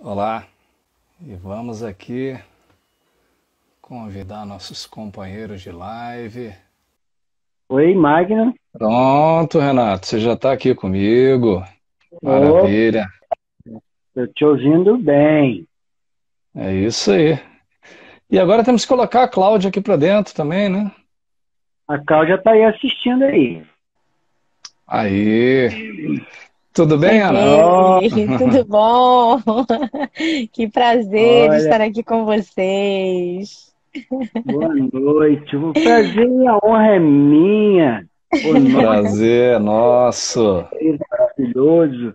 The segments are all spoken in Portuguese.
Olá, e vamos aqui convidar nossos companheiros de live. Oi, Magno. Pronto, Renato, você já está aqui comigo. Ô, Maravilha, tô te ouvindo bem. é isso aí. E agora temos que colocar a Cláudia aqui para dentro também, né? A Cláudia tá aí assistindo aí. Aí, tudo bem, Ana? Ó, Cheguei, tudo bom? Que prazer olha, estar aqui com vocês. boa noite. O prazer e a honra é minha. O nosso Prazer, nosso. é maravilhoso.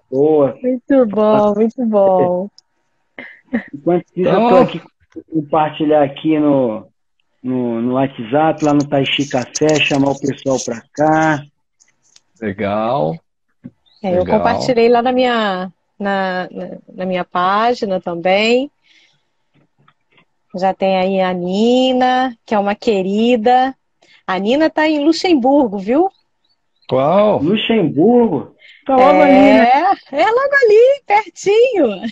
Boa. Muito bom, muito bom. Enquanto isso, eu tô Então, aqui compartilhar aqui no WhatsApp, lá no Taishi Café, chamar o pessoal para cá. legal, Eu legal. compartilhei lá na minha página também. Já tem aí a Nina, que é uma querida. A Nina está em Luxemburgo, viu? Qual? Luxemburgo. Tá logo ali, né? É logo ali, pertinho.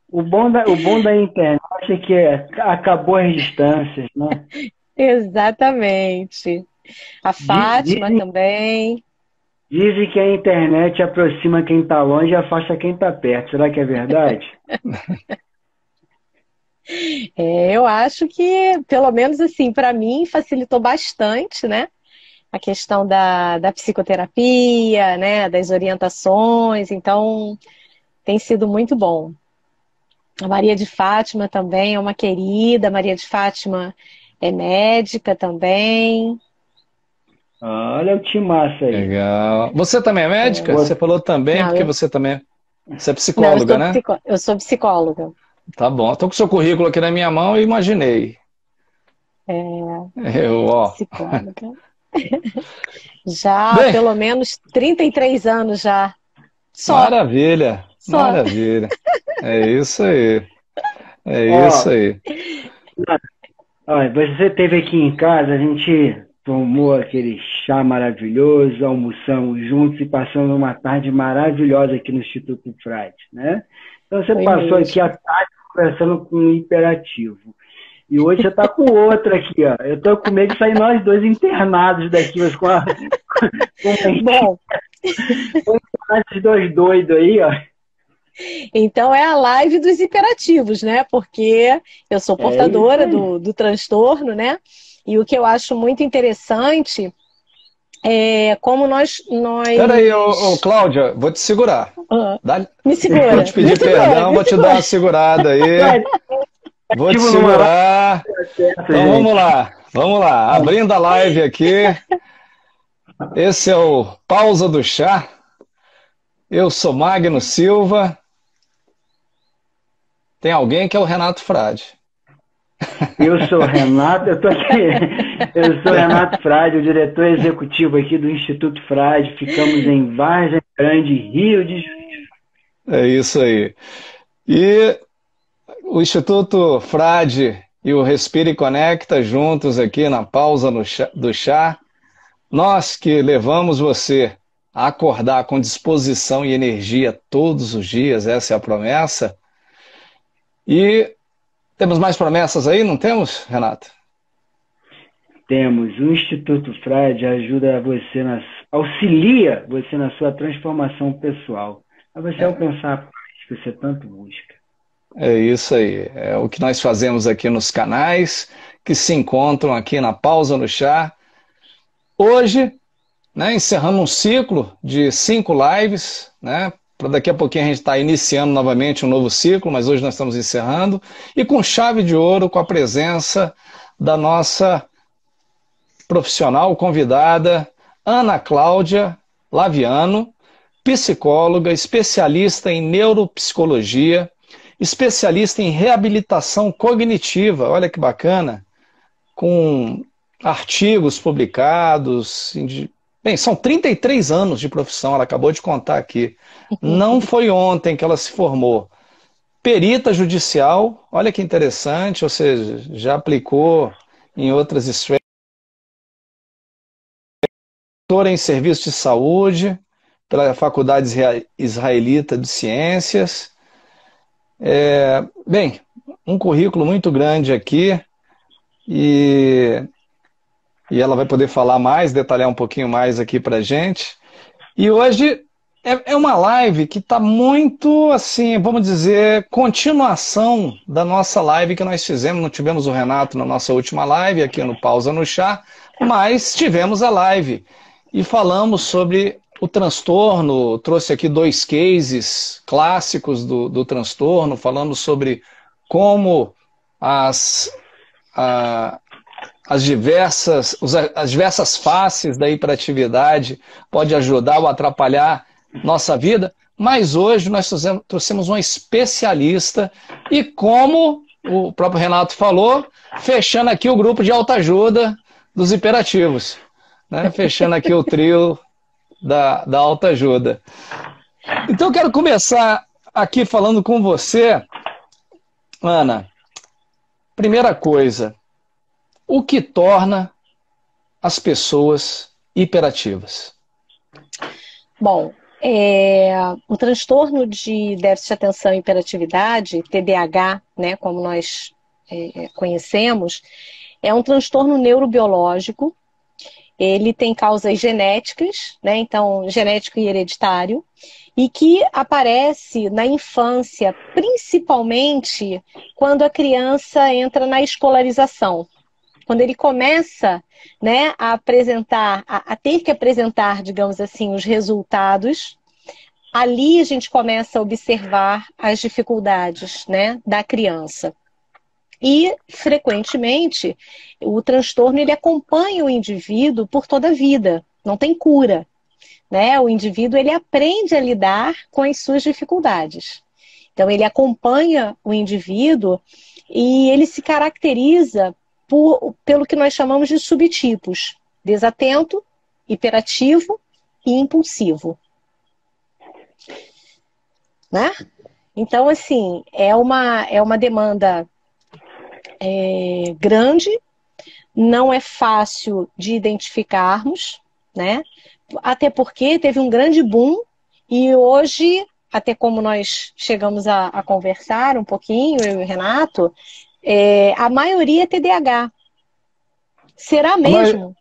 O bom da internet é que acabou as distâncias, né? Exatamente. A Fátima Dizem, também. dizem que a internet aproxima quem está longe e afasta quem está perto. Será que é verdade? Eu acho que, pelo menos assim, para mim, facilitou bastante, né? A questão da psicoterapia, né? Das orientações. Então, tem sido muito bom. A Maria de Fátima também é uma querida. A Maria de Fátima é médica também. Olha o timaço aí. Legal. Você também é médica? Você Pô, falou também, Não, porque você também. Você é não, psicóloga, né? eu sou psicóloga. Tá bom. Estou com o seu currículo aqui na minha mão e imaginei. É, Eu, ó. psicóloga. Já há Bem, pelo menos 33 anos já. Só, maravilha, só. maravilha. É isso aí. É isso ó, aí. ó, você esteve aqui em casa, a gente tomou aquele chá maravilhoso, almoçamos juntos e passamos uma tarde maravilhosa aqui no Instituto Frade, né? Então você Foi passou aqui a mesmo. tarde conversando com um hiperativo. E hoje você está com outro aqui, ó. Eu tô com medo de sair nós dois internados daqui, mas com Bom, esses dois doidos aí, ó. então é a live dos hiperativos, né? Porque eu sou É isso portadora aí. do transtorno, né? E o que eu acho muito interessante é como Pera aí, ô, Cláudia, vou te segurar. Ah, Dá- me Vou te segura, me pedir segura, perdão, me vou te dar segura. uma segurada aí. Vai, Vou te ativo numa live segurar. certa, Então vamos gente. lá, vamos lá. Abrindo a live aqui. Esse é o Pausa do Chá. Eu sou Magno Silva. Tem alguém que é o Renato Frade. Eu sou o Renato, eu tô aqui. Eu sou o Renato Frade, o diretor executivo aqui do Instituto Frade. Ficamos em Várzea Grande, Rio de Janeiro. É isso aí. E o Instituto Frade e o Respire e Conecta juntos aqui na pausa do chá. Nós que levamos você a acordar com disposição e energia todos os dias, essa é a promessa. E temos mais promessas aí, não temos, Renato? Temos o Instituto Frade ajuda você auxilia você na sua transformação pessoal, a você alcançar a paz que você tanto busca. É isso aí. É o que nós fazemos aqui nos canais que se encontram aqui na Pausa no Chá. Hoje, né, encerrando um ciclo de 5 lives, né? Para daqui a pouquinho a gente está iniciando novamente um novo ciclo, mas hoje nós estamos encerrando, e com chave de ouro, com a presença da nossa profissional convidada, Ana Cláudia Laviano, psicóloga, especialista em neuropsicologia, especialista em reabilitação cognitiva, olha que bacana, com artigos publicados. Bem, são 33 anos de profissão, ela acabou de contar aqui. Não foi ontem que ela se formou. Perita judicial, olha que interessante, ou seja, já aplicou em outras esferas, doutora em serviço de saúde, pela Faculdade Israelita de Ciências. Bem, um currículo muito grande aqui e ela vai poder falar mais, detalhar um pouquinho mais aqui para a gente. E hoje é uma live que está muito, assim, vamos dizer, continuação da nossa live que nós fizemos. Não tivemos o Renato na nossa última live aqui no Pausa no Chá, mas tivemos a live e falamos sobre o transtorno. Trouxe aqui 2 cases clássicos do transtorno, falando sobre como as diversas faces da hiperatividade pode ajudar ou atrapalhar nossa vida, mas hoje nós trouxemos um especialista e, como o próprio Renato falou, fechando aqui o grupo de autoajuda dos hiperativos, né? Fechando aqui o trio da autoajuda. Então eu quero começar aqui falando com você, Ana. Primeira coisa, o que torna as pessoas hiperativas? Bom, o transtorno de déficit de atenção e hiperatividade, TDAH, né, como nós conhecemos, é um transtorno neurobiológico. Ele tem causas genéticas, né, então genético e hereditário, e que aparece na infância, principalmente quando a criança entra na escolarização. Quando ele começa, né, a apresentar, a ter que apresentar, digamos assim, os resultados, ali a gente começa a observar as dificuldades, né, da criança. E, frequentemente, o transtorno ele acompanha o indivíduo por toda a vida, não tem cura, né? O indivíduo ele aprende a lidar com as suas dificuldades. Então, ele acompanha o indivíduo e ele se caracteriza pelo que nós chamamos de subtipos: desatento, hiperativo e impulsivo. Né? Então, assim, é uma demanda grande, não é fácil de identificarmos, né? Até porque teve um grande boom e hoje, até como nós chegamos a conversar um pouquinho, eu e o Renato, a maioria é TDAH. Será mesmo?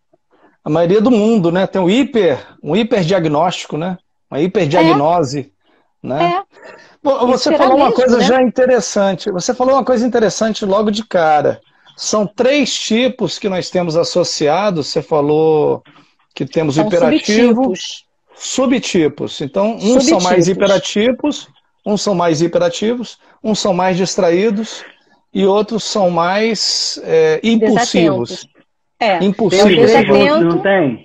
A maioria do mundo, né? Tem um hiperdiagnóstico, né? Uma hiperdiagnose, né? Você falou uma coisa, né, já interessante. Você falou uma coisa interessante logo de cara. São 3 tipos que nós temos associados. Você falou que temos o hiperativo. Subtipos. Então, uns são mais hiperativos, uns são mais hiperativos, uns são mais distraídos e outros são mais impulsivos. Impulsivos. Não tem?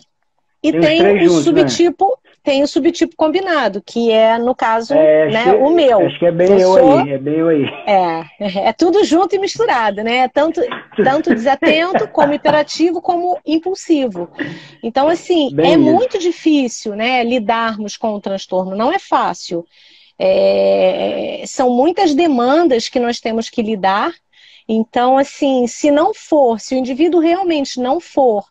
E tem o subtipo, né? Tem o subtipo combinado, que é, no caso, né, o meu. Acho que é bem eu aí. É tudo junto e misturado, né? Tanto desatento, como hiperativo, como impulsivo. Então, assim, muito difícil, né, lidarmos com o transtorno, não é fácil. São muitas demandas que nós temos que lidar. Então, assim, se o indivíduo realmente não for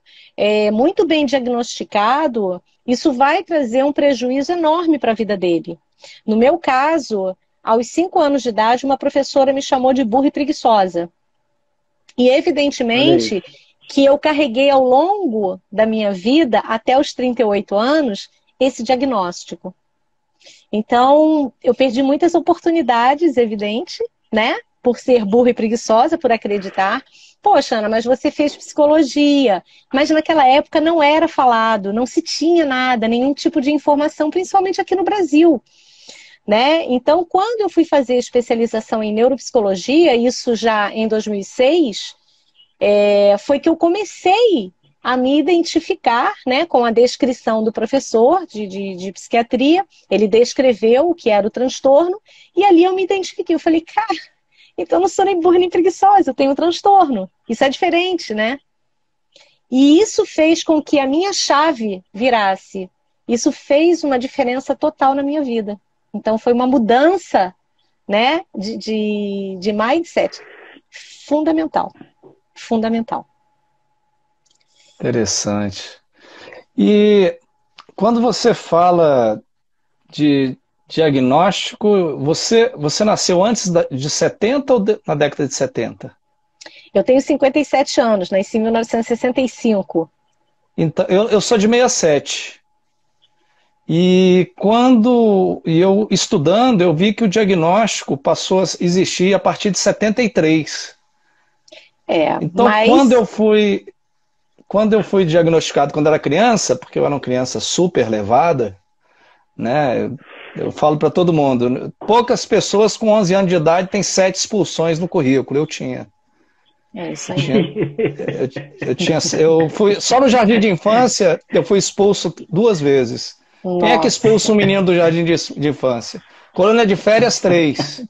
muito bem diagnosticado, isso vai trazer um prejuízo enorme para a vida dele. No meu caso, aos 5 anos de idade, uma professora me chamou de burra e preguiçosa. E, evidentemente, que eu carreguei ao longo da minha vida, até os 38 anos, esse diagnóstico. Então, eu perdi muitas oportunidades, evidente, né? Por ser burra e preguiçosa, por acreditar. Poxa, Ana, mas você fez psicologia. Mas naquela época não era falado, não se tinha nada, nenhum tipo de informação, principalmente aqui no Brasil. Né? Então, quando eu fui fazer especialização em neuropsicologia, isso já em 2006, foi que eu comecei a me identificar, né, com a descrição do professor de psiquiatria. Ele descreveu o que era o transtorno e ali eu me identifiquei. Eu falei, cara, então eu não sou nem burra nem preguiçosa, eu tenho um transtorno. Isso é diferente, né? E isso fez com que a minha chave virasse. Isso fez uma diferença total na minha vida. Então foi uma mudança, né, de mindset fundamental. Fundamental. Interessante. E quando você fala de diagnóstico, você nasceu antes de 70 ou na década de 70? Eu tenho 57 anos, nasci em 1965. Então, eu sou de 67. E quando eu estudando, eu vi que o diagnóstico passou a existir a partir de 73. Então, mas... quando eu fui diagnosticado quando era criança, porque eu era uma criança super levada, né? Eu falo para todo mundo, poucas pessoas com 11 anos de idade têm 7 expulsões no currículo. Eu tinha. É isso aí. Eu fui só no jardim de infância, eu fui expulso 2 vezes. Nossa. Quem é que expulsa um menino do jardim de infância? Colônia de férias, 3.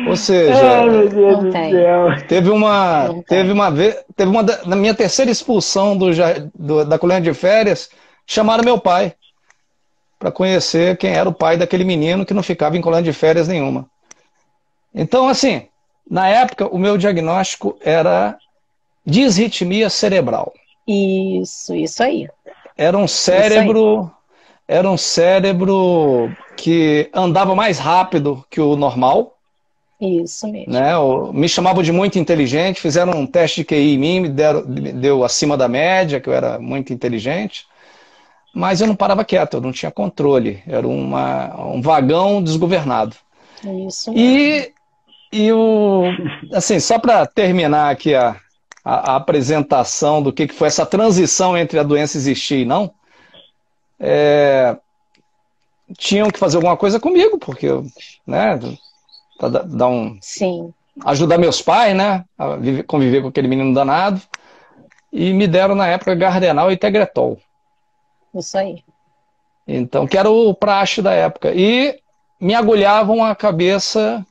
Ou seja, meu Deus do céu. teve uma na minha terceira expulsão da colônia de férias, chamaram meu pai para conhecer quem era o pai daquele menino que não ficava em colônia de férias nenhuma. Então, assim, na época, o meu diagnóstico era disritmia cerebral. Isso aí. Era um cérebro que andava mais rápido que o normal. Isso mesmo. Né? Me chamavam de muito inteligente, fizeram um teste de QI em mim, me deu acima da média, que eu era muito inteligente, mas eu não parava quieto, eu não tinha controle, era um vagão desgovernado. Isso mesmo. Assim, só para terminar aqui a apresentação do que foi essa transição entre a doença existir e não, tinham que fazer alguma coisa comigo, porque né, dar Sim. ajudar meus pais, né, a conviver com aquele menino danado, e me deram na época Gardenal e Tegretol. Isso aí. Então, que era o praxe da época. E me agulhavam a cabeça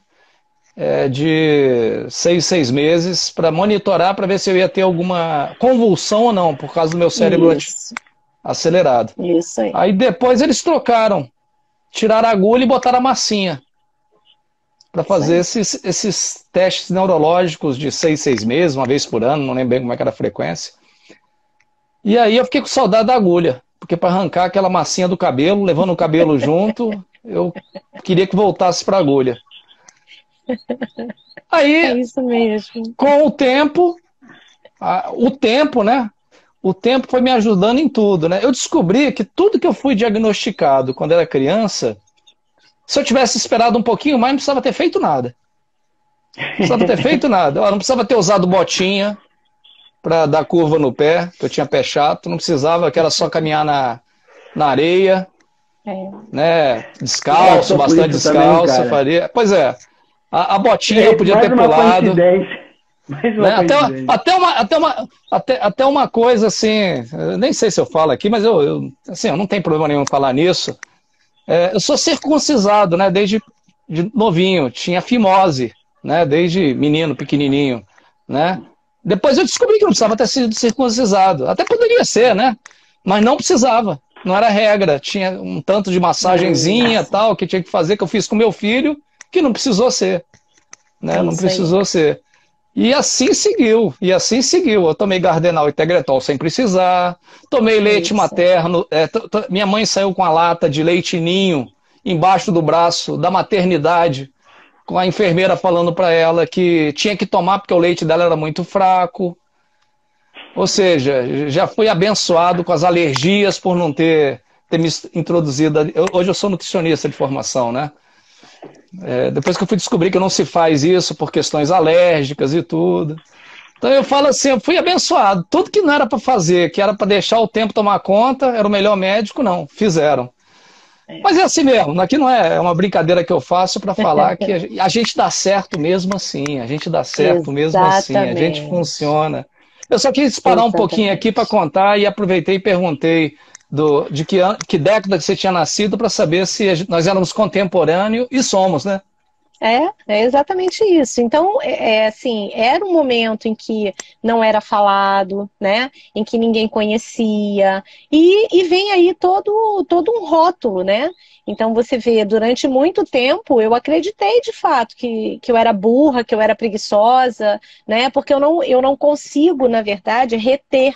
de 6 meses para monitorar, para ver se eu ia ter alguma convulsão ou não, por causa do meu cérebro acelerado. Isso aí. Aí depois eles trocaram, tiraram a agulha e botaram a massinha para fazer esses testes neurológicos de 6 meses, uma vez por ano, não lembro bem como é que era a frequência. E aí eu fiquei com saudade da agulha, porque para arrancar aquela massinha do cabelo, levando o cabelo junto, eu queria que voltasse para a agulha. Aí, é isso mesmo. Com o tempo, né? O tempo foi me ajudando em tudo, né? Eu descobri que tudo que eu fui diagnosticado quando era criança, se eu tivesse esperado um pouquinho mais, não precisava ter feito nada. Não precisava ter feito nada. Eu não precisava ter usado botinha para dar curva no pé, que eu tinha pé chato. Não precisava, que era só caminhar na areia, né? Descalço, bastante descalço. Também, faria. Pois é, a botinha eu podia ter pulado. Né? Até uma coisa assim, eu nem sei se eu falo aqui, mas eu não tenho problema nenhum em falar nisso. Eu sou circuncisado, né? Desde novinho, tinha fimose, né? Desde menino, pequenininho, né? Depois eu descobri que não precisava ter sido circuncisado. Até poderia ser, né? Mas não precisava, não era regra. Tinha um tanto de massagenzinha tal que tinha que fazer, que eu fiz com meu filho, que não precisou ser, né? Não precisou ser. E assim seguiu. Eu tomei Gardenal e Tegretol sem precisar, tomei leite materno, minha mãe saiu com a lata de leite ninho embaixo do braço da maternidade, com a enfermeira falando para ela que tinha que tomar porque o leite dela era muito fraco. Ou seja, já fui abençoado com as alergias por não ter me introduzido. Hoje eu sou nutricionista de formação, né? Depois que eu fui descobrir que não se faz isso por questões alérgicas e tudo. Então eu falo assim, eu fui abençoado. Tudo que não era para fazer, que era para deixar o tempo tomar conta, era o melhor médico, não, fizeram. Mas é assim mesmo, aqui não é uma brincadeira que eu faço para falar que a gente dá certo mesmo assim, a gente dá certo mesmo assim, a gente funciona. Eu só quis parar um pouquinho aqui para contar e aproveitei e perguntei de que década que você tinha nascido para saber se nós éramos contemporâneos e somos, né? É exatamente isso. Então, assim, era um momento em que não era falado, né? Em que ninguém conhecia. E vem aí todo um rótulo, né? Então, você vê, durante muito tempo, eu acreditei, de fato, que eu era burra, que eu era preguiçosa, né? Porque eu não consigo, na verdade, reter,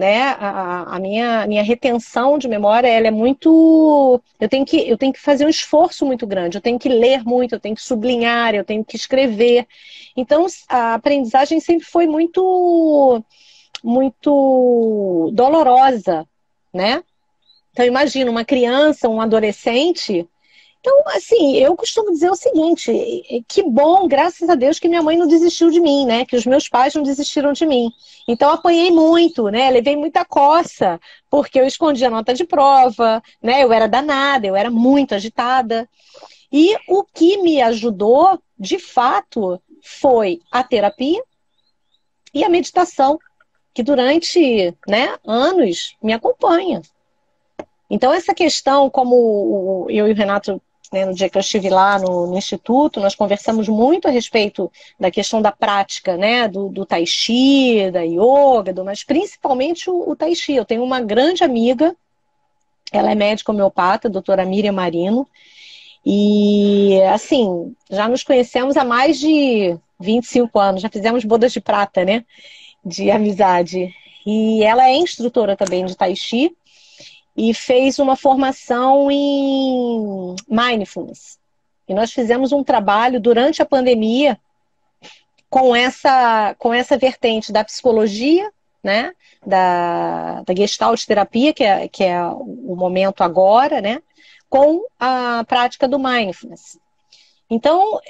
né? A minha retenção de memória, ela é muito... Eu tenho que fazer um esforço muito grande, eu tenho que ler muito, eu tenho que sublinhar, eu tenho que escrever. Então, a aprendizagem sempre foi muito, muito dolorosa, né? Então, imagina uma criança, um adolescente. Então, assim, eu costumo dizer o seguinte, que bom, graças a Deus, que minha mãe não desistiu de mim, né? Que os meus pais não desistiram de mim. Então, eu apanhei muito, né? Levei muita coça, porque eu escondia nota de prova, né? Eu era danada, eu era muito agitada. E o que me ajudou, de fato, foi a terapia e a meditação, que durante, né, anos me acompanha. Então, essa questão, como eu e o Renato, né, no dia que eu estive lá no Instituto, nós conversamos muito a respeito da questão da prática, né, do Tai Chi, da Yoga, mas principalmente o Tai Chi. Eu tenho uma grande amiga, ela é médica homeopata, a doutora Miriam Marino, e, assim, já nos conhecemos há mais de 25 anos, já fizemos bodas de prata, né, de amizade. E ela é instrutora também de Tai Chi, e fez uma formação em Mindfulness. E nós fizemos um trabalho durante a pandemia com essa vertente da psicologia, né? Da Gestalt terapia, que é o momento agora, né? Com a prática do Mindfulness. Então,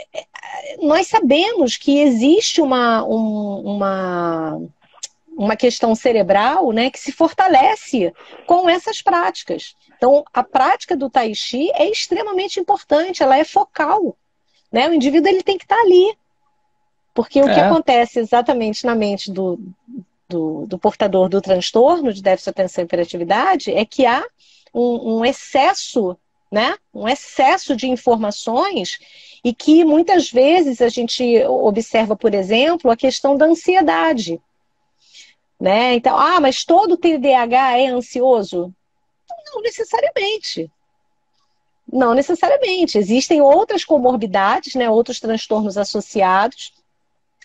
nós sabemos que existe uma questão cerebral, né, que se fortalece com essas práticas. Então, a prática do Tai Chi é extremamente importante, ela é focal, né? O indivíduo ele tem que estar ali. Porque o que acontece exatamente na mente do portador do transtorno de déficit de atenção e hiperatividade é que há um excesso, né? Um excesso de informações e que muitas vezes a gente observa, por exemplo, a questão da ansiedade. Né? Então, mas todo TDAH é ansioso? Não necessariamente. Não necessariamente. Existem outras comorbidades, né? Outros transtornos associados.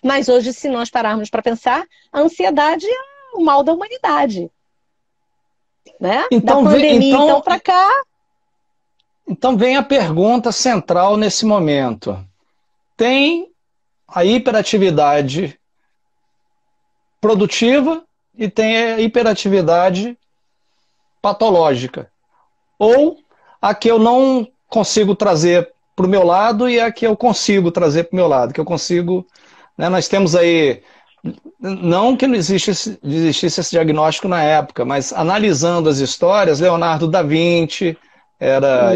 Mas hoje, se nós pararmos para pensar, a ansiedade é o mal da humanidade. Né? Então, da pandemia, então para cá. Então vem a pergunta central nesse momento. Tem a hiperatividade produtiva e tem a hiperatividade patológica. Ou a que eu não consigo trazer para o meu lado e a que eu consigo trazer para o meu lado, que eu consigo... Né, nós temos aí... Não que não existisse esse diagnóstico na época, mas analisando as histórias, Leonardo da Vinci era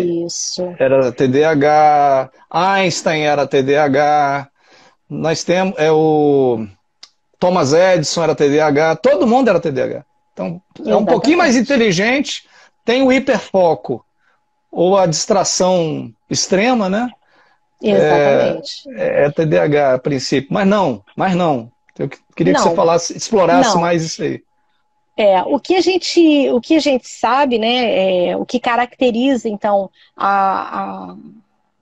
TDAH, Einstein era TDAH, nós temos o Thomas Edison era TDAH, todo mundo era TDAH. Então, é um pouquinho mais inteligente, tem o hiperfoco, ou a distração extrema, né? Exatamente. É TDAH a princípio, mas não. Eu queria que você explorasse mais isso aí. O que a gente sabe, né, o que caracteriza, então,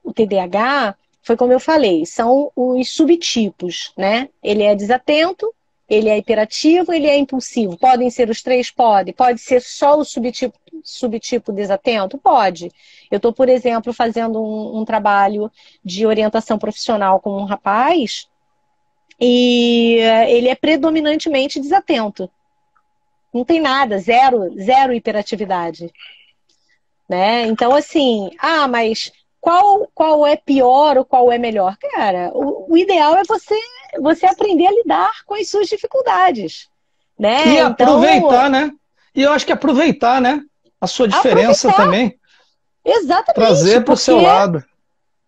o TDAH, foi como eu falei, são os subtipos, né? Ele é desatento, ele é hiperativo, ele é impulsivo. Podem ser os três? Pode ser só o subtipo desatento? Pode. Eu estou, por exemplo, fazendo um trabalho de orientação profissional com um rapaz e ele é predominantemente desatento. Não tem nada, zero hiperatividade. Né? Então, assim, mas qual é pior ou qual é melhor? Cara, o ideal é você aprender a lidar com as suas dificuldades. Né? E aproveitar, né? E eu acho que aproveitar, né? A sua diferença também. Exatamente. Trazer para o seu lado.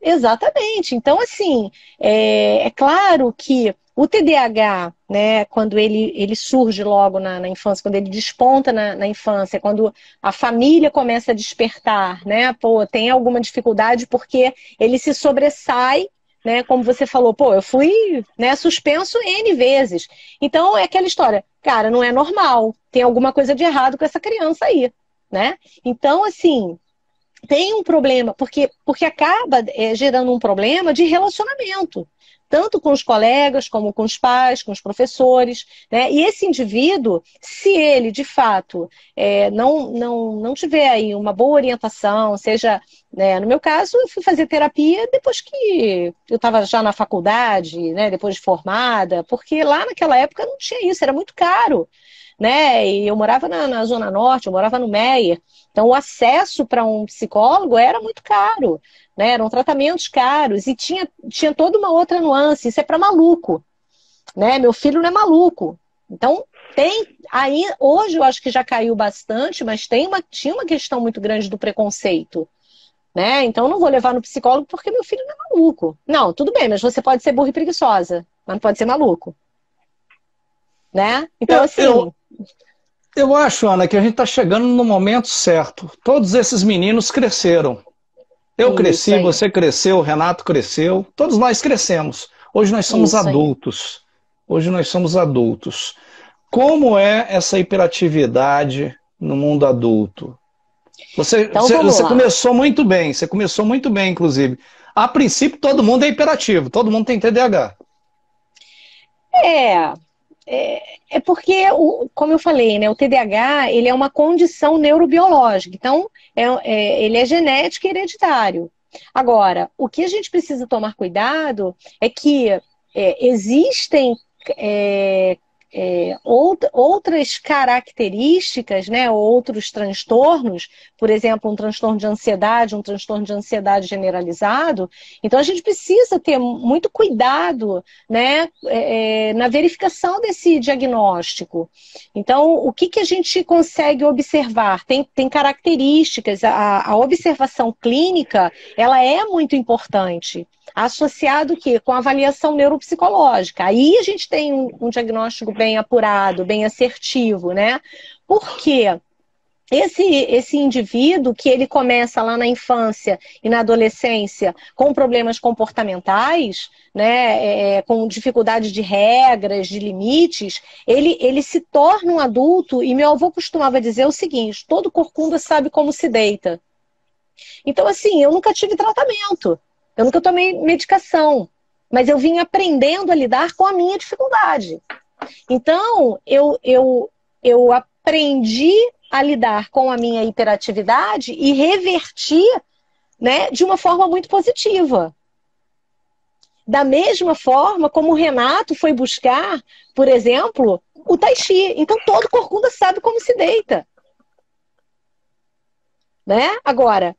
Exatamente. Então, assim, é claro que o TDAH, né, quando ele surge logo na infância, quando ele desponta na infância, quando a família começa a despertar, né, tem alguma dificuldade porque ele se sobressai, né, como você falou, eu fui, né, suspenso N vezes. Então, é aquela história, cara, não é normal, tem alguma coisa de errado com essa criança aí, né? Então, assim, tem um problema, porque acaba gerando um problema de relacionamento. tanto com os colegas, como com os pais, com os professores, né? E esse indivíduo, se ele, de fato, não tiver aí uma boa orientação, seja, né, no meu caso, eu fui fazer terapia depois que eu estava já na faculdade, né, depois de formada, porque lá naquela época não tinha isso, era muito caro, né? E eu morava na Zona Norte, eu morava no Meier, então o acesso para um psicólogo era muito caro, né? Eram tratamentos caros e tinha toda uma outra nuance, isso é para maluco, né? Meu filho não é maluco. Então, aí, hoje eu acho que já caiu bastante, mas tinha uma questão muito grande do preconceito, né? Então, eu não vou levar no psicólogo porque meu filho não é maluco. Não, tudo bem, mas você pode ser burra e preguiçosa, mas não pode ser maluco, né? Então, assim... Eu acho, Ana, que a gente está chegando no momento certo. Todos esses meninos cresceram. Eu cresci, você cresceu, o Renato cresceu, todos nós crescemos. Hoje nós somos adultos. Hoje nós somos adultos. Como é essa hiperatividade no mundo adulto? Você começou muito bem, inclusive. A princípio, todo mundo é hiperativo, todo mundo tem TDAH. É porque, como eu falei, né, o TDAH ele é uma condição neurobiológica, então ele é genético e hereditário. Agora, o que a gente precisa tomar cuidado é que existem outras características, né, outros transtornos, por exemplo, um transtorno de ansiedade generalizado. Então a gente precisa ter muito cuidado, né, na verificação desse diagnóstico. Então, o que a gente consegue observar? Tem características, a observação clínica, ela é muito importante. Associado com a avaliação neuropsicológica. Aí a gente tem um diagnóstico bem apurado, bem assertivo, né? Porque esse indivíduo que ele começa lá na infância e na adolescência com problemas comportamentais, né, com dificuldade de regras, de limites, ele se torna um adulto, e meu avô costumava dizer o seguinte: todo corcunda sabe como se deita. Então, assim, eu nunca tive tratamento. Eu nunca tomei medicação, mas eu vim aprendendo a lidar com a minha dificuldade. Então, eu aprendi a lidar com a minha hiperatividade e reverti, né, de uma forma muito positiva. Da mesma forma como o Renato foi buscar, por exemplo, o Tai Chi. Então, todo corcunda sabe como se deita. Né? Agora,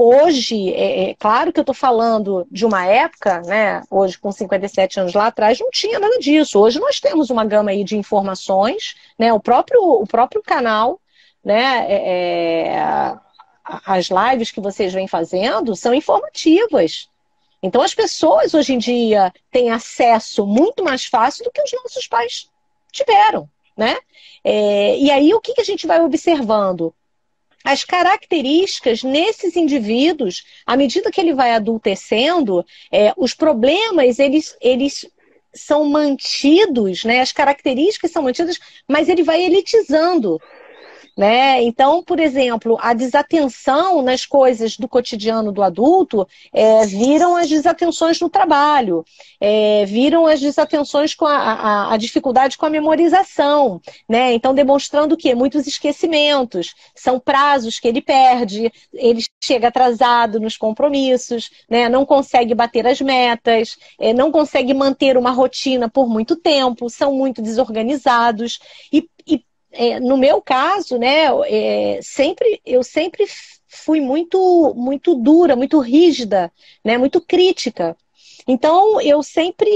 hoje, claro que eu estou falando de uma época, né? Hoje, com 57 anos lá atrás, não tinha nada disso. Hoje nós temos uma gama aí de informações, né? O próprio canal, né? As lives que vocês vêm fazendo são informativas. Então as pessoas hoje em dia têm acesso muito mais fácil do que os nossos pais tiveram, né? E aí o que a gente vai observando? As características nesses indivíduos, à medida que ele vai adultecendo, os problemas, eles são mantidos, né? As características são mantidas, mas ele vai elitizando. Né? Então, por exemplo, a desatenção nas coisas do cotidiano do adulto viram as desatenções no trabalho, viram as desatenções com a dificuldade com a memorização, né? Então, demonstrando o quê? Muitos esquecimentos, são prazos que ele perde, ele chega atrasado nos compromissos, né? Não consegue bater as metas, não consegue manter uma rotina por muito tempo, são muito desorganizados no meu caso, né, eu sempre fui muito dura, muito rígida, né, muito crítica. Então, eu sempre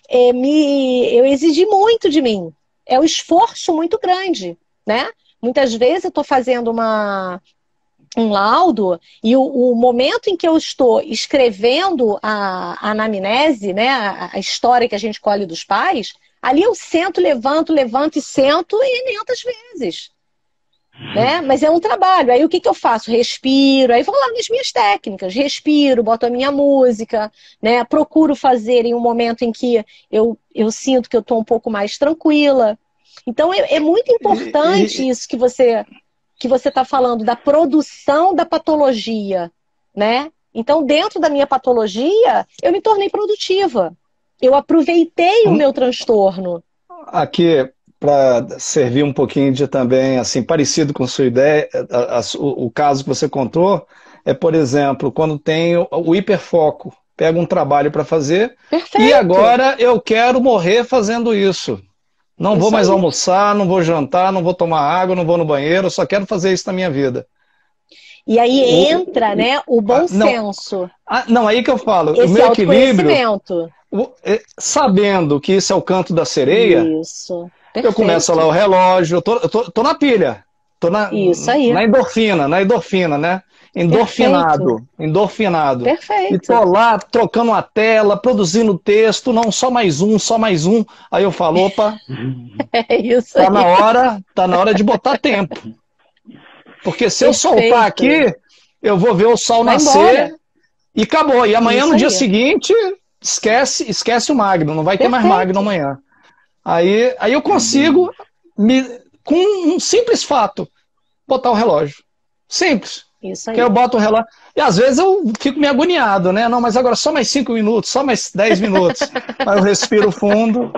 eu exigi muito de mim. É um esforço muito grande, né? Muitas vezes eu estou fazendo um laudo e o momento em que eu estou escrevendo a anamnese, né, a história que a gente colhe dos pais, ali eu sento, levanto e sento 500 vezes. Né? Mas é um trabalho. Aí o que eu faço? Respiro, aí vou lá nas minhas técnicas, respiro, boto a minha música, né? Procuro fazer em um momento em que eu sinto que eu estou um pouco mais tranquila. Então é muito importante isso que você está falando, da produção da patologia, né? Então, dentro da minha patologia, eu me tornei produtiva. Eu aproveitei o meu transtorno. Aqui, para servir um pouquinho de também, assim, parecido com sua ideia, o caso que você contou é, por exemplo, quando tem o hiperfoco, pega um trabalho para fazer e Perfeito. agora eu quero morrer fazendo isso. Não vou Isso mais aí. almoçar, não vou jantar, não vou tomar água, não vou no banheiro, eu só quero fazer isso na minha vida. E aí entra, né, o bom não, senso. não, aí que eu falo, o Esse meu equilíbrio, autoconhecimento. sabendo que isso é o canto da sereia, Isso. eu começo lá o Perfeito. relógio, tô na pilha, tô Isso aí. na endorfina, né? Perfeito. Endorfinado. E Perfeito. tô lá trocando a tela, produzindo texto, não, só mais um, só mais um. Aí eu falo, opa, É isso aí. tá na hora de botar tempo. Porque se eu soltar Perfeito. aqui, eu vou ver o sol Vai nascer embora. e acabou. E amanhã, Isso no dia aí. seguinte, esquece o Magno, não vai ter mais Magno Perfeito. amanhã. Aí eu consigo, com um simples fato, botar o relógio. Simples. Isso Que aí. eu boto o relógio. E às vezes eu fico meio agoniado, né? Não, mas agora só mais 5 minutos, só mais 10 minutos. Aí eu respiro fundo,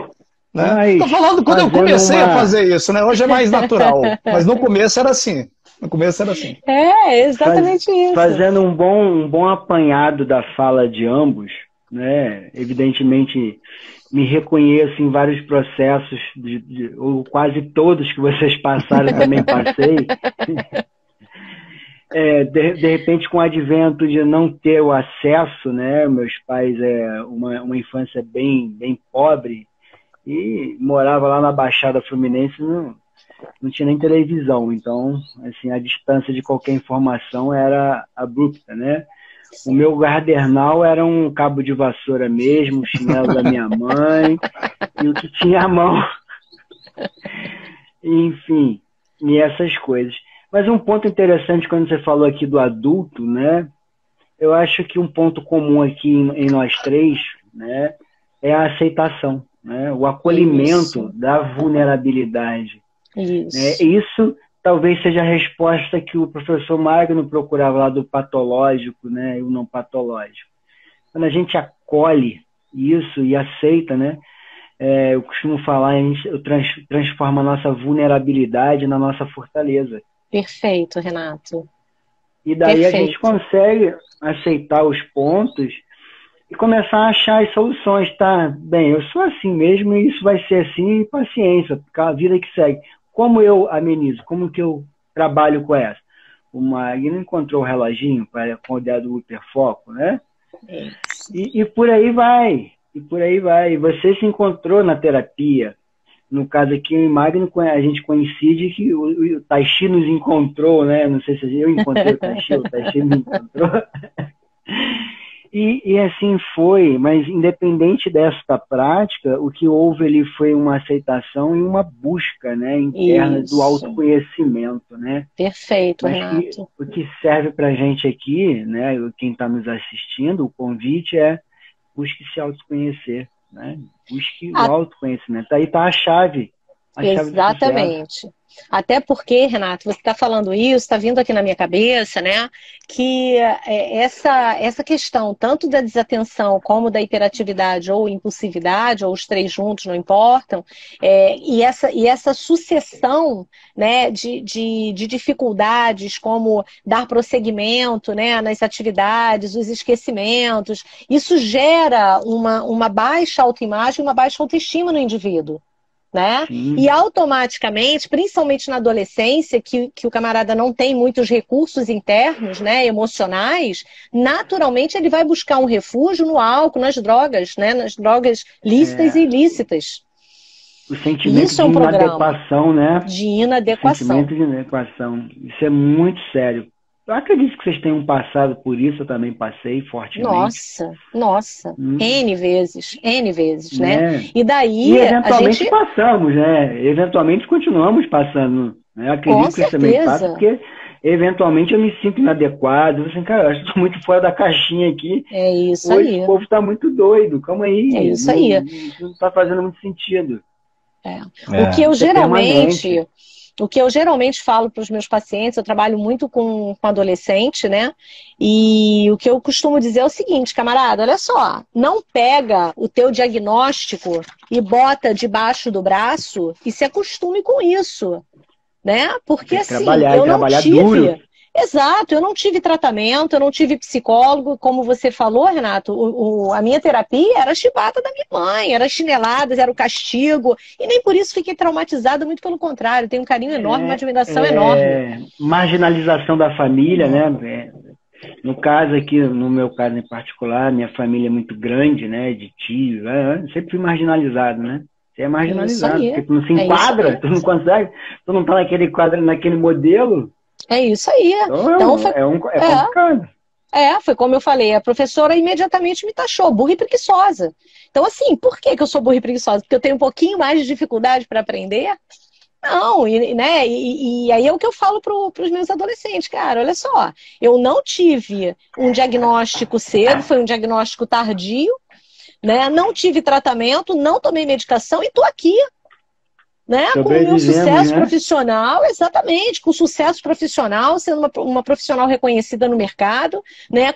né? Mas Tô falando quando eu fazendo comecei a fazer isso, né? Hoje é mais natural. Mas no começo era assim. No começo era assim. É, exatamente isso. Fazendo um bom apanhado da fala de ambos, né? Evidentemente, me reconheço em vários processos, ou quase todos que vocês passaram, eu também passei. De repente, com o advento de não ter o acesso, né? Meus pais, uma infância bem pobre, e morava lá na Baixada Fluminense, não tinha nem televisão, então, assim, a distância de qualquer informação era abrupta, né? O meu gadernal era um cabo de vassoura mesmo, o chinelo da minha mãe, e o que tinha à mão. Enfim, e essas coisas. Mas um ponto interessante, quando você falou aqui do adulto, né? Eu acho que um ponto comum aqui em nós três, né, é a aceitação, né? O acolhimento da vulnerabilidade. Isso. Isso talvez seja a resposta que o professor Magno procurava lá do patológico, né, e o não patológico. Quando a gente acolhe isso e aceita, né, eu costumo falar, eu transformo a nossa vulnerabilidade na nossa fortaleza. Perfeito, Renato. E daí Perfeito. a gente consegue aceitar os pontos e começar a achar as soluções. Tá, bem, eu sou assim mesmo e isso vai ser assim, e paciência, porque a vida que segue. Como eu amenizo? Como que eu trabalho com essa? O Magno encontrou o reloginho com a ideia do hiperfoco, né? E por aí vai. E por aí vai. Você se encontrou na terapia. No caso aqui, o Magno, a gente coincide que o Taishi nos encontrou, né? Não sei se eu encontrei o Taishi me encontrou. E assim foi, mas independente desta prática, o que houve ali foi uma aceitação e uma busca, né, interna do autoconhecimento, né? Perfeito, mas Renato. O que serve para a gente aqui, né, quem está nos assistindo, o convite é busque se autoconhecer, né? Busque o autoconhecimento. Aí está a chave. Exatamente. Até porque, Renato, você está falando isso, está vindo aqui na minha cabeça, né? Que essa questão, tanto da desatenção como da hiperatividade ou impulsividade, ou os três juntos, não importam, e essa sucessão, né, de dificuldades, como dar prosseguimento, né, nas atividades, os esquecimentos, isso gera uma baixa autoimagem, uma baixa autoestima no indivíduo. Né? E automaticamente, principalmente na adolescência, que o camarada não tem muitos recursos internos, né, emocionais, naturalmente ele vai buscar um refúgio no álcool, nas drogas, né, nas drogas lícitas e ilícitas. O sentimento Isso é um inadequação, né? De inadequação. O sentimento de inadequação. Isso é muito sério. Eu acredito que vocês tenham passado por isso, eu também passei fortemente. Nossa. N vezes, né? E daí e eventualmente passamos, né? Eventualmente continuamos passando. Né? Eu acredito que vocês também passam, porque eventualmente eu me sinto inadequado. Eu assim, cara, eu estou muito fora da caixinha aqui. É isso hoje aí. O povo está muito doido, calma aí. É isso aí. Isso não está fazendo muito sentido. O que eu geralmente... permanente. o que eu geralmente falo para os meus pacientes, eu trabalho muito com adolescente, né? E o que eu costumo dizer é o seguinte, camarada, olha só, não pega o teu diagnóstico e bota debaixo do braço e se acostume com isso, né? Porque assim, eu não tive... Duro. Exato, eu não tive tratamento, eu não tive psicólogo, como você falou, Renato, a minha terapia era a chibata da minha mãe, era chineladas, era o castigo, e nem por isso fiquei traumatizada, muito pelo contrário, tenho um carinho enorme, uma admiração enorme. Marginalização da família, né? No caso aqui, no meu caso em particular, minha família é muito grande, né, de tio, sempre fui marginalizado, né? Você é marginalizado, porque tu não se enquadra, tu não consegue, tu não tá naquele quadro, naquele modelo. É isso aí. Então, é complicado. Foi como eu falei, a professora imediatamente me taxou, burra e preguiçosa. Então, assim, por que eu sou burra e preguiçosa? Porque eu tenho um pouquinho mais de dificuldade para aprender? Não, né? E aí é o que eu falo para os meus adolescentes, cara, olha só, eu não tive um diagnóstico cedo, foi um diagnóstico tardio, né? Não tive tratamento, não tomei medicação e tô aqui. Né? Com o meu sucesso profissional, exatamente, com sucesso profissional, sendo uma profissional reconhecida no mercado, né?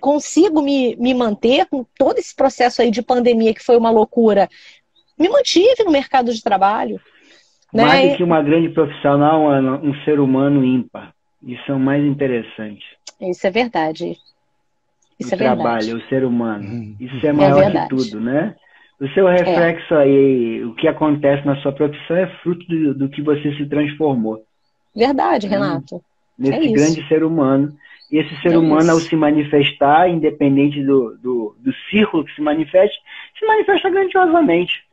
Consigo me manter com todo esse processo aí de pandemia, que foi uma loucura. Me mantive no mercado de trabalho. Mais do que uma grande profissional, um ser humano ímpar. Isso é o mais interessante. Isso é verdade. Isso é verdade. O trabalho, o ser humano. Isso é maior que tudo, né? O seu reflexo aí, o que acontece na sua profissão é fruto do que você se transformou. Verdade, Renato. Nesse grande ser humano. E esse ser humano, ao se manifestar, independente do círculo que se manifesta grandiosamente.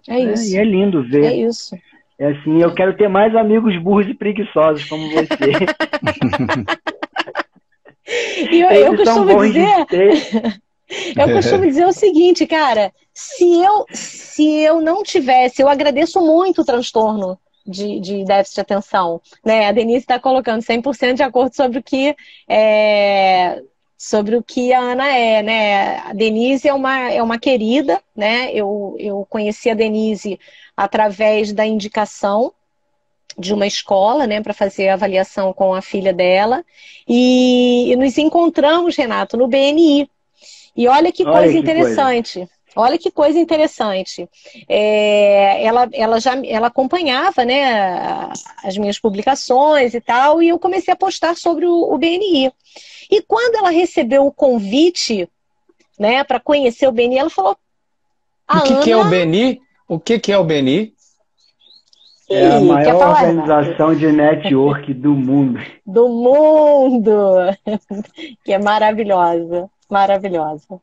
É isso. E é lindo ver. É isso. É assim, eu quero ter mais amigos burros e preguiçosos como você. E eu costumo dizer... Eu costumo dizer o seguinte, cara, se eu não tivesse, eu agradeço muito o transtorno de déficit de atenção, né? A Denise está colocando 100% de acordo sobre o que a Ana é, né? A Denise é uma querida, né? Eu conheci a Denise através da indicação de uma escola, né, para fazer a avaliação com a filha dela, e nos encontramos, Renato, no BNI. E olha que coisa interessante. Olha que coisa interessante. Ela acompanhava, né, as minhas publicações e tal, e eu comecei a postar sobre o BNI. E quando ela recebeu o convite, né, para conhecer o BNI, ela falou: O que é o BNI? O que é o BNI? É a maior organização de network do mundo. Do mundo! Que é maravilhosa. Maravilhosa.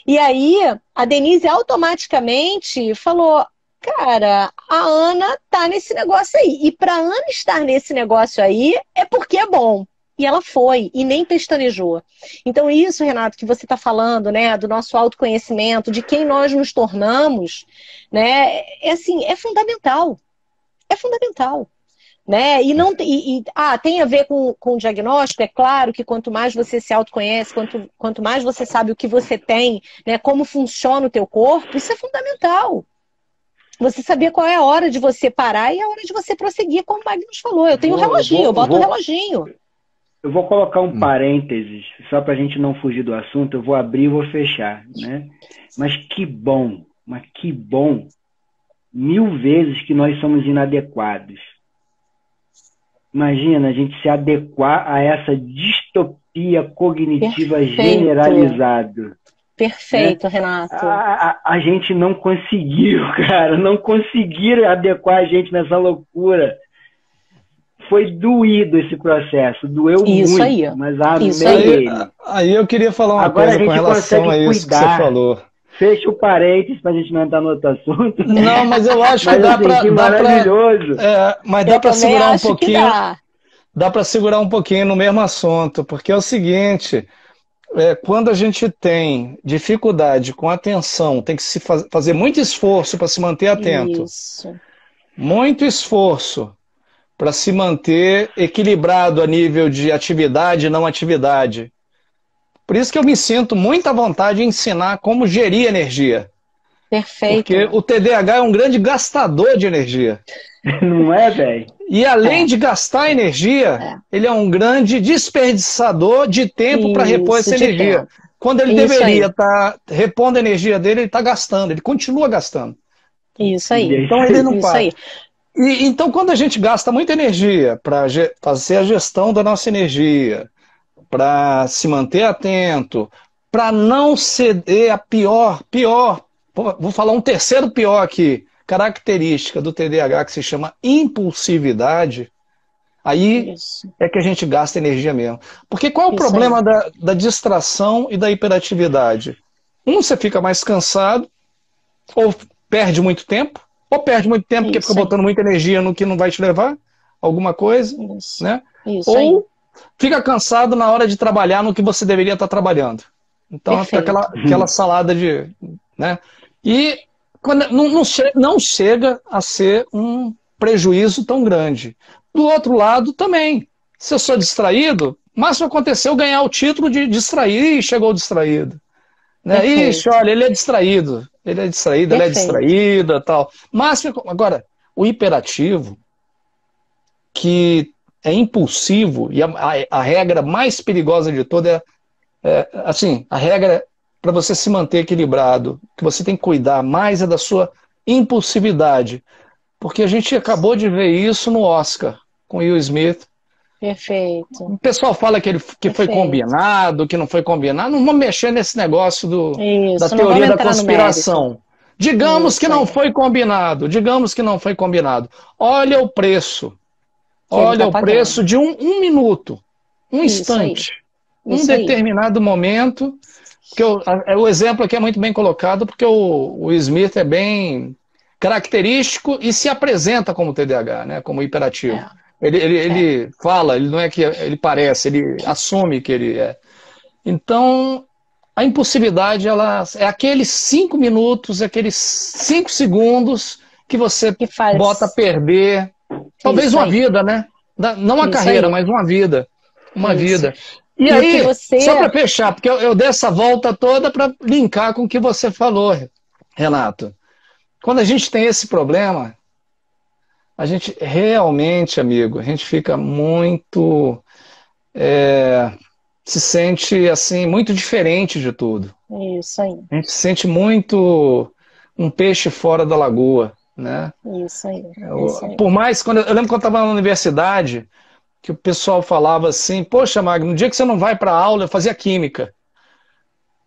E aí, a Denise automaticamente falou: cara, a Ana tá nesse negócio aí. E pra Ana estar nesse negócio aí, é porque é bom. E ela foi, e nem pestanejou. Então isso, Renato, que você está falando, né, do nosso autoconhecimento, de quem nós nos tornamos, né, é fundamental. É fundamental. Né? Tem a ver com o diagnóstico, é claro que quanto mais você se autoconhece, quanto mais você sabe o que você tem, né, como funciona o teu corpo, isso é fundamental. Você saber qual é a hora de você parar e a hora de você prosseguir, como o Magnus falou. Eu tenho um reloginho, eu boto um reloginho. Eu vou colocar um parênteses, só para a gente não fugir do assunto, eu vou abrir e vou fechar, né? Mas que bom, 1000 vezes que nós somos inadequados. Imagina a gente se adequar a essa distopia cognitiva generalizada. Perfeito, né? Renato. A gente não conseguiu, cara. Não conseguiram adequar a gente nessa loucura. Foi doído esse processo. Doeu isso muito, aí. mas amei ele. Aí eu queria falar uma coisa com relação a isso que você falou. Fecha o parênteses pra gente não entrar no outro assunto. Não, mas eu acho que dá pra... maravilhoso. Mas dá pra segurar um pouquinho. Dá pra segurar um pouquinho no mesmo assunto, porque é o seguinte, quando a gente tem dificuldade com atenção, tem que se fazer muito esforço para se manter atento. Isso. Muito esforço para se manter equilibrado a nível de atividade e não atividade. Por isso que eu me sinto muito à vontade em ensinar como gerir energia. Perfeito. Porque o TDAH é um grande gastador de energia. Não é, velho? E além de gastar energia, ele é um grande desperdiçador de tempo para repor essa energia. Quando ele deveria estar repondo a energia dele, ele está gastando, ele continua gastando. Isso aí. Então ele não para. Então, quando a gente gasta muita energia para fazer a gestão da nossa energia, para se manter atento, para não ceder a pior, vou falar um terceiro pior aqui, característica do TDAH que se chama impulsividade, aí é que a gente gasta energia mesmo. Porque qual é o problema da distração e da hiperatividade? Você fica mais cansado, ou perde muito tempo, porque fica botando muita energia no que não vai te levar alguma coisa, né? Ou fica cansado na hora de trabalhar no que você deveria estar trabalhando. Então fica aquela salada de... né? E quando não chega a ser um prejuízo tão grande. Do outro lado também, se eu sou distraído, o máximo aconteceu ganhar o título de distrair e chegou distraído. Né? Ixi, olha, ele é distraído, ela é distraída, tal. Máximo, agora, o hiperativo, que é impulsivo, e a regra mais perigosa de toda assim, a regra para você se manter equilibrado, que você tem que cuidar mais é da sua impulsividade. Porque a gente acabou de ver isso no Oscar, com Will Smith. Perfeito. O pessoal fala que foi combinado, que não foi combinado. Não vamos mexer nesse negócio da teoria da conspiração. Digamos que não foi combinado. Digamos que não foi combinado. Olha o preço. Olha o preço de um minuto. Um instante. Um determinado momento. Que o exemplo aqui é muito bem colocado, porque o Smith é bem característico e se apresenta como TDAH, né? Como hiperativo. Ele fala, ele não é que ele parece, ele assume que ele é. Então, a impulsividade, ela é aqueles 5 minutos, aqueles 5 segundos que você bota a perder, talvez uma vida, né? Não uma carreira, mas uma vida. Uma vida. E aí, só para fechar, porque eu dei essa volta toda para linkar com o que você falou, Renato. Quando a gente tem esse problema, a gente realmente, amigo, a gente fica muito... se sente, assim, muito diferente de tudo. Isso aí. A gente se sente muito um peixe fora da lagoa, né? Isso aí. Por mais, eu lembro quando eu estava na universidade, que o pessoal falava assim, poxa, Magno, no dia que você não vai para a aula, eu fazia química.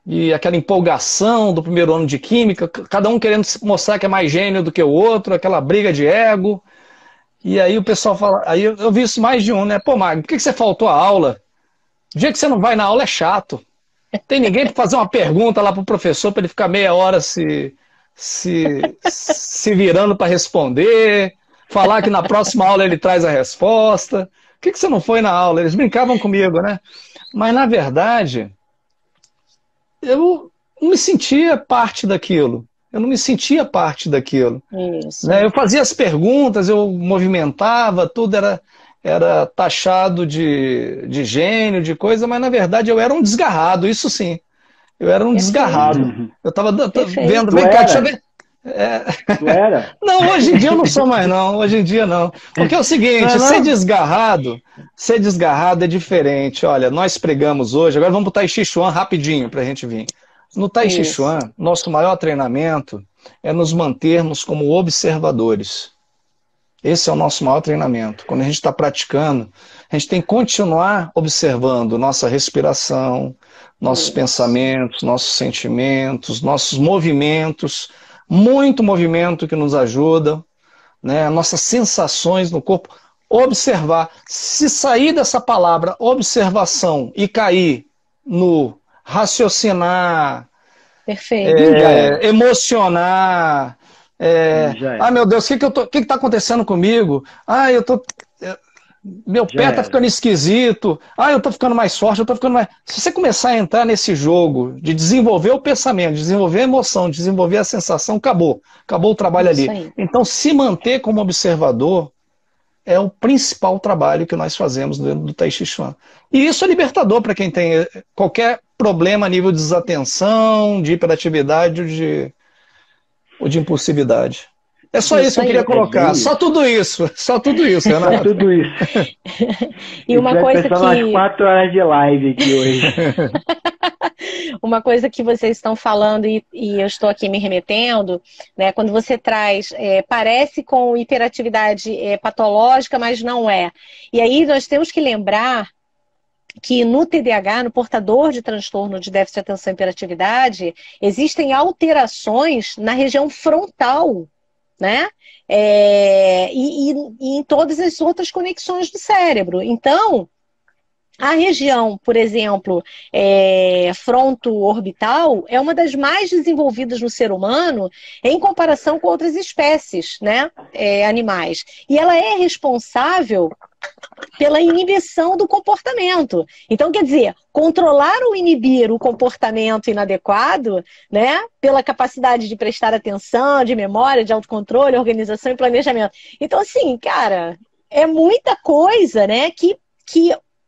E aquela empolgação do primeiro ano de química, cada um querendo mostrar que é mais gênio do que o outro, aquela briga de ego. E aí o pessoal fala, aí eu vi isso mais de um, né? Pô, Magno, por que você faltou a aula? O dia que você não vai na aula é chato. Tem ninguém para fazer uma pergunta lá pro professor para ele ficar meia hora se virando para responder, falar que na próxima aula ele traz a resposta. Por que você não foi na aula? Eles brincavam comigo, né? Mas, na verdade, eu não me sentia parte daquilo. Eu não me sentia parte daquilo. Isso. Né? Eu fazia as perguntas, eu movimentava, tudo era taxado de gênio, de coisa, mas, na verdade, eu era um desgarrado, isso sim. Eu era um desgarrado. Eu estava vendo, vem cá, deixa eu ver. Tu era? Não, hoje em dia eu não sou mais não, hoje em dia não. Porque é o seguinte, ser desgarrado é diferente. Olha, nós pregamos hoje, agora vamos para o Tai Chi Chuan rapidinho para a gente vir. No Tai Chi Chuan, nosso maior treinamento é nos mantermos como observadores. Esse é o nosso maior treinamento. Quando a gente está praticando, a gente tem que continuar observando nossa respiração, nossos pensamentos, nossos sentimentos, nossos movimentos, muito movimento que nos ajuda, né? Nossas sensações no corpo. Observar. Se sair dessa palavra observação e cair no raciocinar, emocionar, meu Deus, o que está acontecendo comigo? Meu pé está ficando esquisito. Eu estou ficando mais forte, eu estou ficando mais... Se você começar a entrar nesse jogo de desenvolver o pensamento, desenvolver a emoção, desenvolver a sensação, acabou. Acabou o trabalho ali. Então, se manter como observador é o principal trabalho que nós fazemos dentro do Tai Chi Chuan. E isso é libertador para quem tem qualquer problema a nível de desatenção, de hiperatividade ou de impulsividade. É só isso que eu queria colocar. Só tudo isso, Renato. Só tudo isso. E uma coisa que... umas 4 horas de live aqui hoje. Uma coisa que vocês estão falando e eu estou aqui me remetendo, né? Quando você traz, parece com hiperatividade patológica, mas não é. E aí nós temos que lembrar que no TDAH, no portador de transtorno de déficit de atenção e hiperatividade, existem alterações na região frontal, né? E em todas as outras conexões do cérebro. Então, a região, por exemplo, fronto-orbital é uma das mais desenvolvidas no ser humano em comparação com outras espécies, né, animais. E ela é responsável pela inibição do comportamento. Então, quer dizer, controlar ou inibir o comportamento inadequado, né, pela capacidade de prestar atenção, de memória, de autocontrole, organização e planejamento. Então, assim, cara, é muita coisa, né, que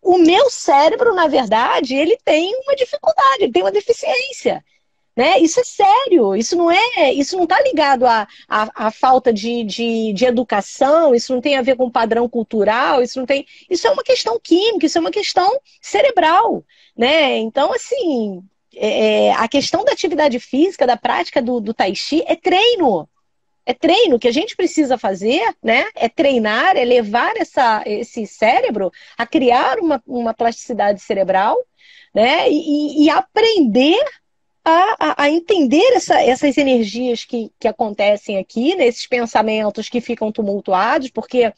o meu cérebro, na verdade, ele tem uma dificuldade, ele tem uma deficiência, né? Isso é sério, isso não está ligado à falta de educação, isso não tem a ver com padrão cultural, isso é uma questão química, isso é uma questão cerebral, né? Então, assim, a questão da atividade física, da prática do Tai Chi é treino. É treino que a gente precisa fazer, né? É treinar, é levar esse cérebro a criar uma plasticidade cerebral, né? E aprender a entender essas energias que acontecem aqui, né? Esses pensamentos que ficam tumultuados, porque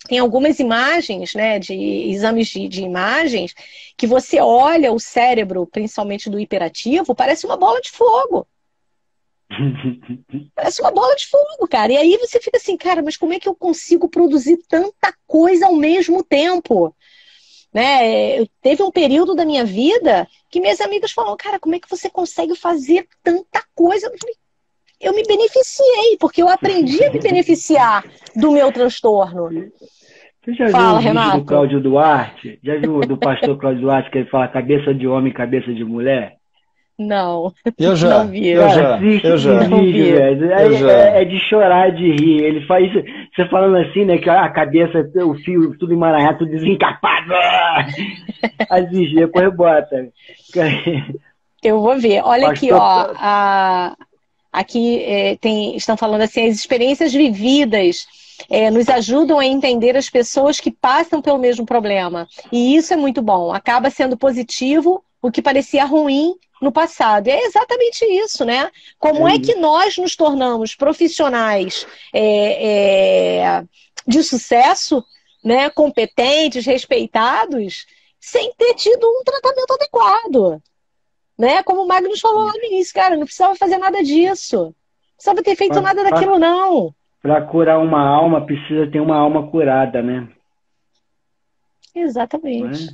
tem algumas imagens, né, de exames de imagens, que você olha o cérebro, principalmente do hiperativo, parece uma bola de fogo. Parece uma bola de fogo, cara. E aí você fica assim, cara, mas como é que eu consigo produzir tanta coisa ao mesmo tempo? Né? Teve um período da minha vida que minhas amigas falaram, cara, como é que você consegue fazer tanta coisa? Eu me beneficiei, porque eu aprendi a me beneficiar do meu transtorno. Você já Fala, viu o vídeo Renato? do Cláudio Duarte? Já viu do pastor Cláudio Duarte que ele fala cabeça de homem, cabeça de mulher? Não, Eu já, não vi. eu já, Assiste eu já. esse vídeo, vi. velho. Eu já. É de chorar de rir. Ele faz isso, você falando assim, né? Que a cabeça, o fio, tudo emaranhado, tudo desencapado. Assiste, depois bota. Eu vou ver. Olha aqui, Pastor- ó. Aqui estão falando assim, as experiências vividas nos ajudam a entender as pessoas que passam pelo mesmo problema. E isso é muito bom. Acaba sendo positivo o que parecia ruim no passado. É exatamente isso, né? Como é que nós nos tornamos profissionais de sucesso, né? Competentes, respeitados, sem ter tido um tratamento adequado. Né? Como o Magnus falou lá no início, cara, não precisava fazer nada disso. Não precisava ter feito nada daquilo, não. Para curar uma alma, precisa ter uma alma curada, né? Exatamente.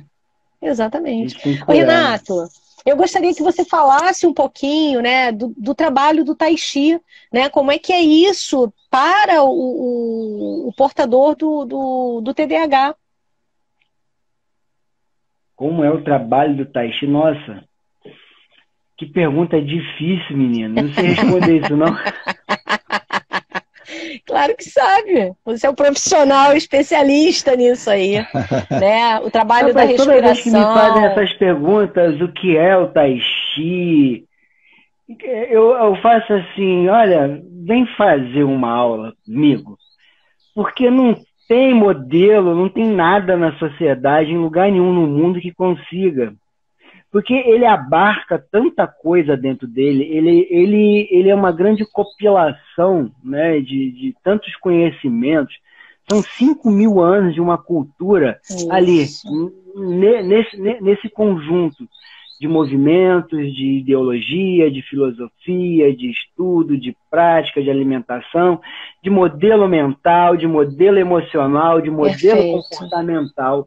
Exatamente. Ô, Renato, eu gostaria que você falasse um pouquinho, né, do trabalho do Tai Chi, né? Como é que é isso para o portador do TDAH? Como é o trabalho do Tai Chi? Nossa, que pergunta difícil, menino. Não sei responder isso, não. Claro que sabe. Você é um profissional especialista nisso aí. Né? O trabalho da respiração. Toda vez que me fazem essas perguntas, o que é o Tai Chi, eu faço assim, olha, vem fazer uma aula comigo. Porque não tem modelo, não tem nada na sociedade, em lugar nenhum no mundo que consiga. Porque ele abarca tanta coisa dentro dele, ele é uma grande compilação, né, de tantos conhecimentos. São 5.000 anos de uma cultura ali, nesse conjunto de movimentos, de ideologia, de filosofia, de estudo, de prática, de alimentação, de modelo mental, de modelo emocional, de modelo comportamental.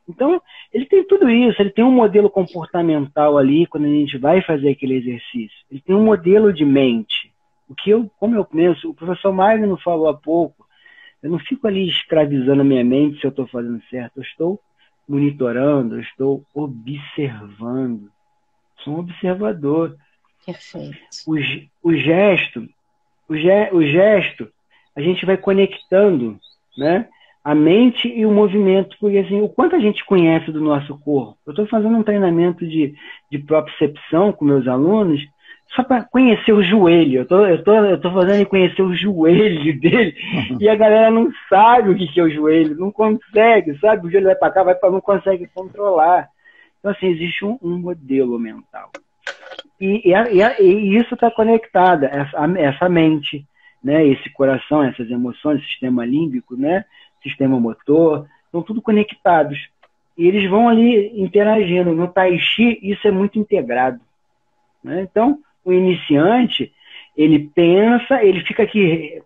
Então, ele tem tudo isso, ele tem um modelo comportamental ali, quando a gente vai fazer aquele exercício. Ele tem um modelo de mente. Como eu penso, o professor Magno falou há pouco, eu não fico ali escravizando a minha mente se eu estou fazendo certo, eu estou monitorando, eu estou observando. Sou um observador. Perfeito. O gesto, a gente vai conectando, né, a mente e o movimento, porque assim, o quanto a gente conhece do nosso corpo. Eu estou fazendo um treinamento de propriocepção com meus alunos, só para conhecer o joelho. Eu tô fazendo ele conhecer o joelho dele, e a galera não sabe o que é o joelho, não consegue, sabe? O joelho vai para cá, vai para não consegue controlar. Então, assim, existe um modelo mental. E isso está conectado, essa mente, né? Esse coração, essas emoções, sistema límbico, né? Sistema motor, estão tudo conectados. E eles vão ali interagindo. No Tai Chi, isso é muito integrado, né? Então, o iniciante, ele pensa, ele fica aqui,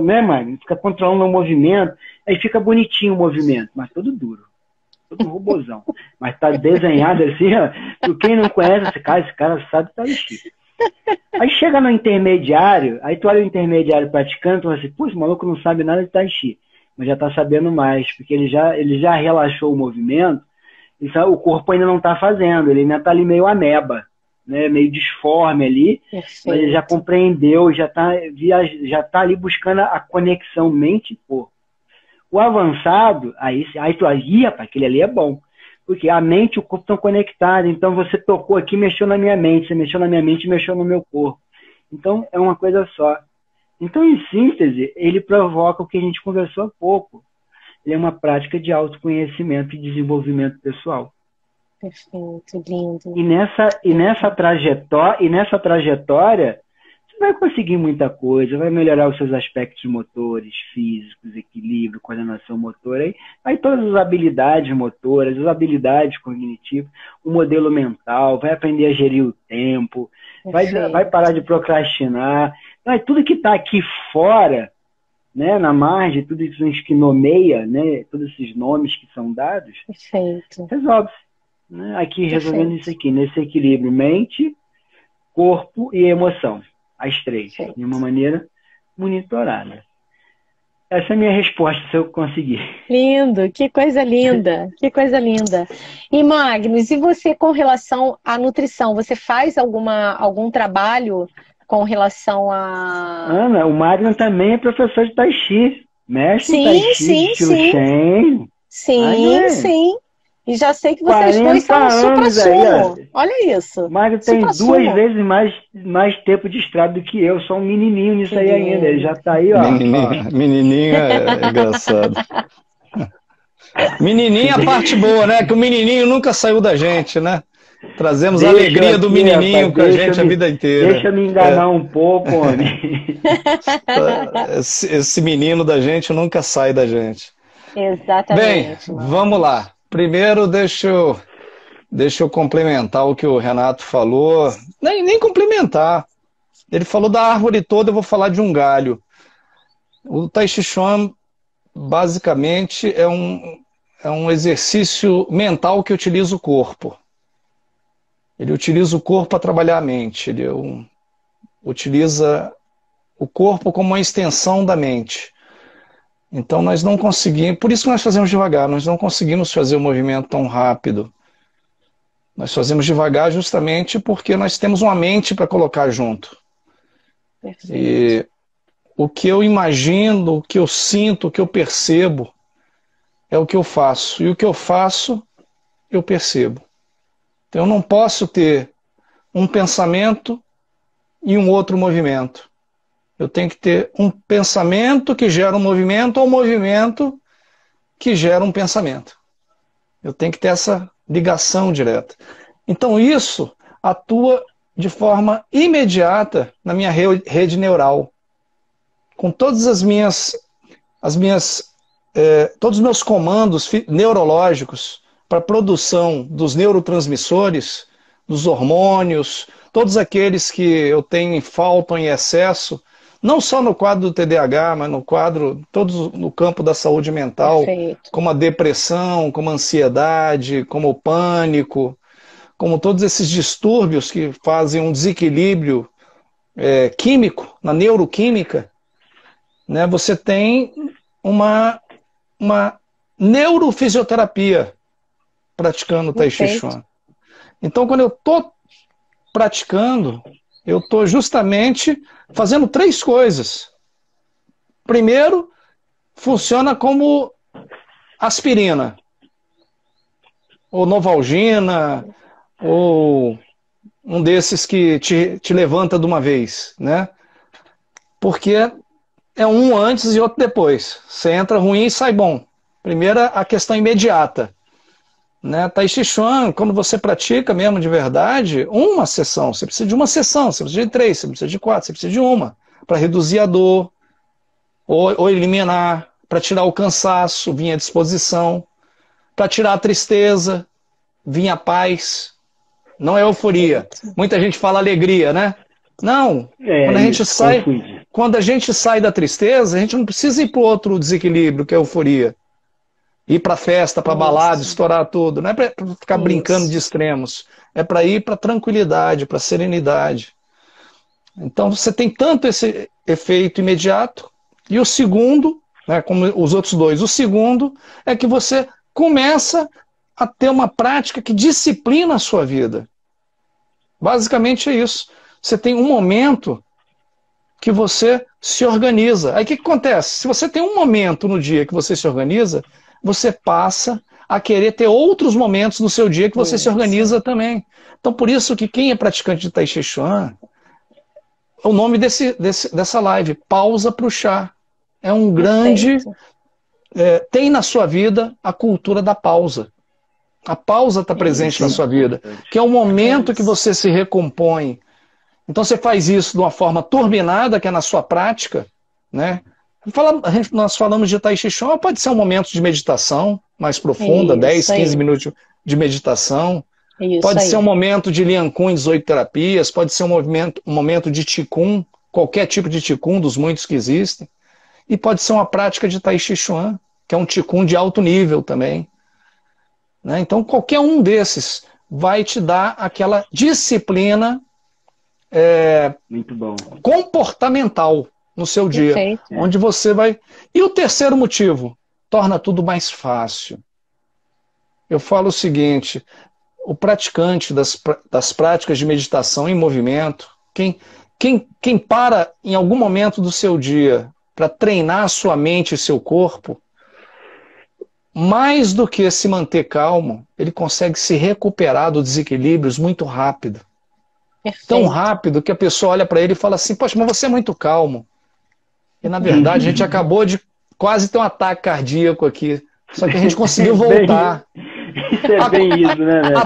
né, Magno? Fica controlando o movimento, aí fica bonitinho o movimento, mas todo duro, todo robozão. Mas tá desenhado assim, ó. Quem não conhece esse cara sabe Tai Chi. Aí chega no intermediário, aí tu olha o intermediário praticando, tu fala assim, pô, esse maluco não sabe nada de Tai Chi, mas já tá sabendo mais, porque ele já relaxou o movimento, então o corpo ainda não tá fazendo, ele ainda tá ali meio ameba, né, meio disforme ali. Perfeito. Mas ele já compreendeu, já tá ali buscando a conexão mente e corpo. O avançado, aí tu rapaz, aquele ali é bom, porque a mente e o corpo estão conectados, então você tocou aqui, mexeu na minha mente, você mexeu na minha mente, mexeu no meu corpo. Então é uma coisa só. Então, em síntese, ele provoca o que a gente conversou há pouco. Ele é uma prática de autoconhecimento e desenvolvimento pessoal. Perfeito, lindo. E nessa trajetória, você vai conseguir muita coisa, vai melhorar os seus aspectos motores, físicos, equilíbrio, coordenação motora, aí todas as habilidades motoras, as habilidades cognitivas, o modelo mental, vai aprender a gerir o tempo, vai parar de procrastinar. Então, tudo que está aqui fora, né, na margem, tudo isso que nomeia, né, todos esses nomes que são dados, resolve-se. Né? Aqui, resolvendo isso aqui, nesse equilíbrio mente, corpo e emoção, as três, de uma maneira monitorada. Essa é a minha resposta, se eu conseguir. Lindo, que coisa linda, que coisa linda. E Magnus, e você com relação à nutrição, você faz algum trabalho com relação a... Ana, o Magnus também é professor de Tai Chi, mestre de Tai Chi, estilo Shen. Sim. E já sei que vocês dois são supra-sumo. Olha isso. O Magno tem 2 vezes mais tempo de estrada do que eu. Sou um menininho nisso aí ainda. Ele já tá aí, ó. Menininho é engraçado. Menininho é a parte boa, né? Que o menininho nunca saiu da gente, né? Trazemos a alegria do menininho com a gente a vida inteira. Deixa eu me enganar um pouco, homem. Esse menino da gente nunca sai da gente. Exatamente. Bem, vamos lá. Primeiro, deixa eu complementar o que o Renato falou. Nem complementar. Ele falou da árvore toda, eu vou falar de um galho. O Tai Chi Chuan, basicamente, é um exercício mental que utiliza o corpo. Ele utiliza o corpo para trabalhar a mente. Ele utiliza o corpo como uma extensão da mente. Então nós não conseguimos, por isso que nós fazemos devagar, nós não conseguimos fazer o movimento tão rápido. Nós fazemos devagar justamente porque nós temos uma mente para colocar junto. Perfeito. E o que eu imagino, o que eu sinto, o que eu percebo, é o que eu faço. E o que eu faço, eu percebo. Então eu não posso ter um pensamento e um outro movimento. Eu tenho que ter um pensamento que gera um movimento ou um movimento que gera um pensamento. Eu tenho que ter essa ligação direta. Então isso atua de forma imediata na minha rede neural. Com todas todos os meus comandos neurológicos para a produção dos neurotransmissores, dos hormônios, todos aqueles que eu tenho em falta ou em excesso, não só no quadro do TDAH, mas todos no campo da saúde mental, perfeito, como a depressão, como a ansiedade, como o pânico, como todos esses distúrbios que fazem um desequilíbrio químico, na neuroquímica, né? Você tem uma neurofisioterapia praticando o Tai Chi Chuan. Então, quando eu estou praticando, eu estou justamente fazendo 3 coisas. Primeiro, funciona como aspirina, ou Novalgina, ou um desses que te levanta de uma vez, né? Porque é um antes e outro depois. Você entra ruim e sai bom. Primeiro, a questão imediata. Né? Tai Chi Chuan, quando você pratica mesmo de verdade, uma sessão, você precisa de uma sessão, você precisa de 3, você precisa de 4, você precisa de uma, para reduzir a dor, ou eliminar, para tirar o cansaço, vir a disposição, para tirar a tristeza, vir a paz. Não é euforia. Muita gente fala alegria, né? Não. Quando a gente sai da tristeza, a gente não precisa ir para o outro desequilíbrio, que é a euforia. Ir para festa, para balada, estourar tudo. Não é para ficar brincando de extremos. É para ir para tranquilidade, para serenidade. Então você tem tanto esse efeito imediato. E o segundo, né, como os outros dois, o segundo é que você começa a ter uma prática que disciplina a sua vida. Basicamente é isso. Você tem um momento que você se organiza. Aí o que acontece? Se você tem um momento no dia que você se organiza, você passa a querer ter outros momentos no seu dia que você se organiza também. Então, por isso que quem é praticante de Tai Chi Chuan, o nome dessa live, Pausa para o Chá. É um grande... tem na sua vida a cultura da pausa. A pausa está presente na sua vida, que é o momento que você se recompõe. Então você faz isso de uma forma turbinada, que é na sua prática, né? Nós falamos de Tai Chi Chuan, pode ser um momento de meditação mais profunda, 10, 15 minutos de meditação. Pode ser um momento de Lian Kun em 18 terapias, pode ser um momento de Qigong, qualquer tipo de Qigong, dos muitos que existem. E pode ser uma prática de Tai Chi Chuan, que é um Qigong de alto nível também. Né? Então qualquer um desses vai te dar aquela disciplina muito bom, comportamental no seu dia, onde você vai... E o terceiro motivo, torna tudo mais fácil. Eu falo o seguinte, o praticante das práticas de meditação em movimento, quem para em algum momento do seu dia para treinar a sua mente e seu corpo, mais do que se manter calmo, ele consegue se recuperar dos desequilíbrios muito rápido. Perfeito. Tão rápido que a pessoa olha para ele e fala assim, poxa, mas você é muito calmo. E na verdade a gente acabou de quase ter um ataque cardíaco aqui. Só que a gente conseguiu voltar. Isso é bem isso, né, velho?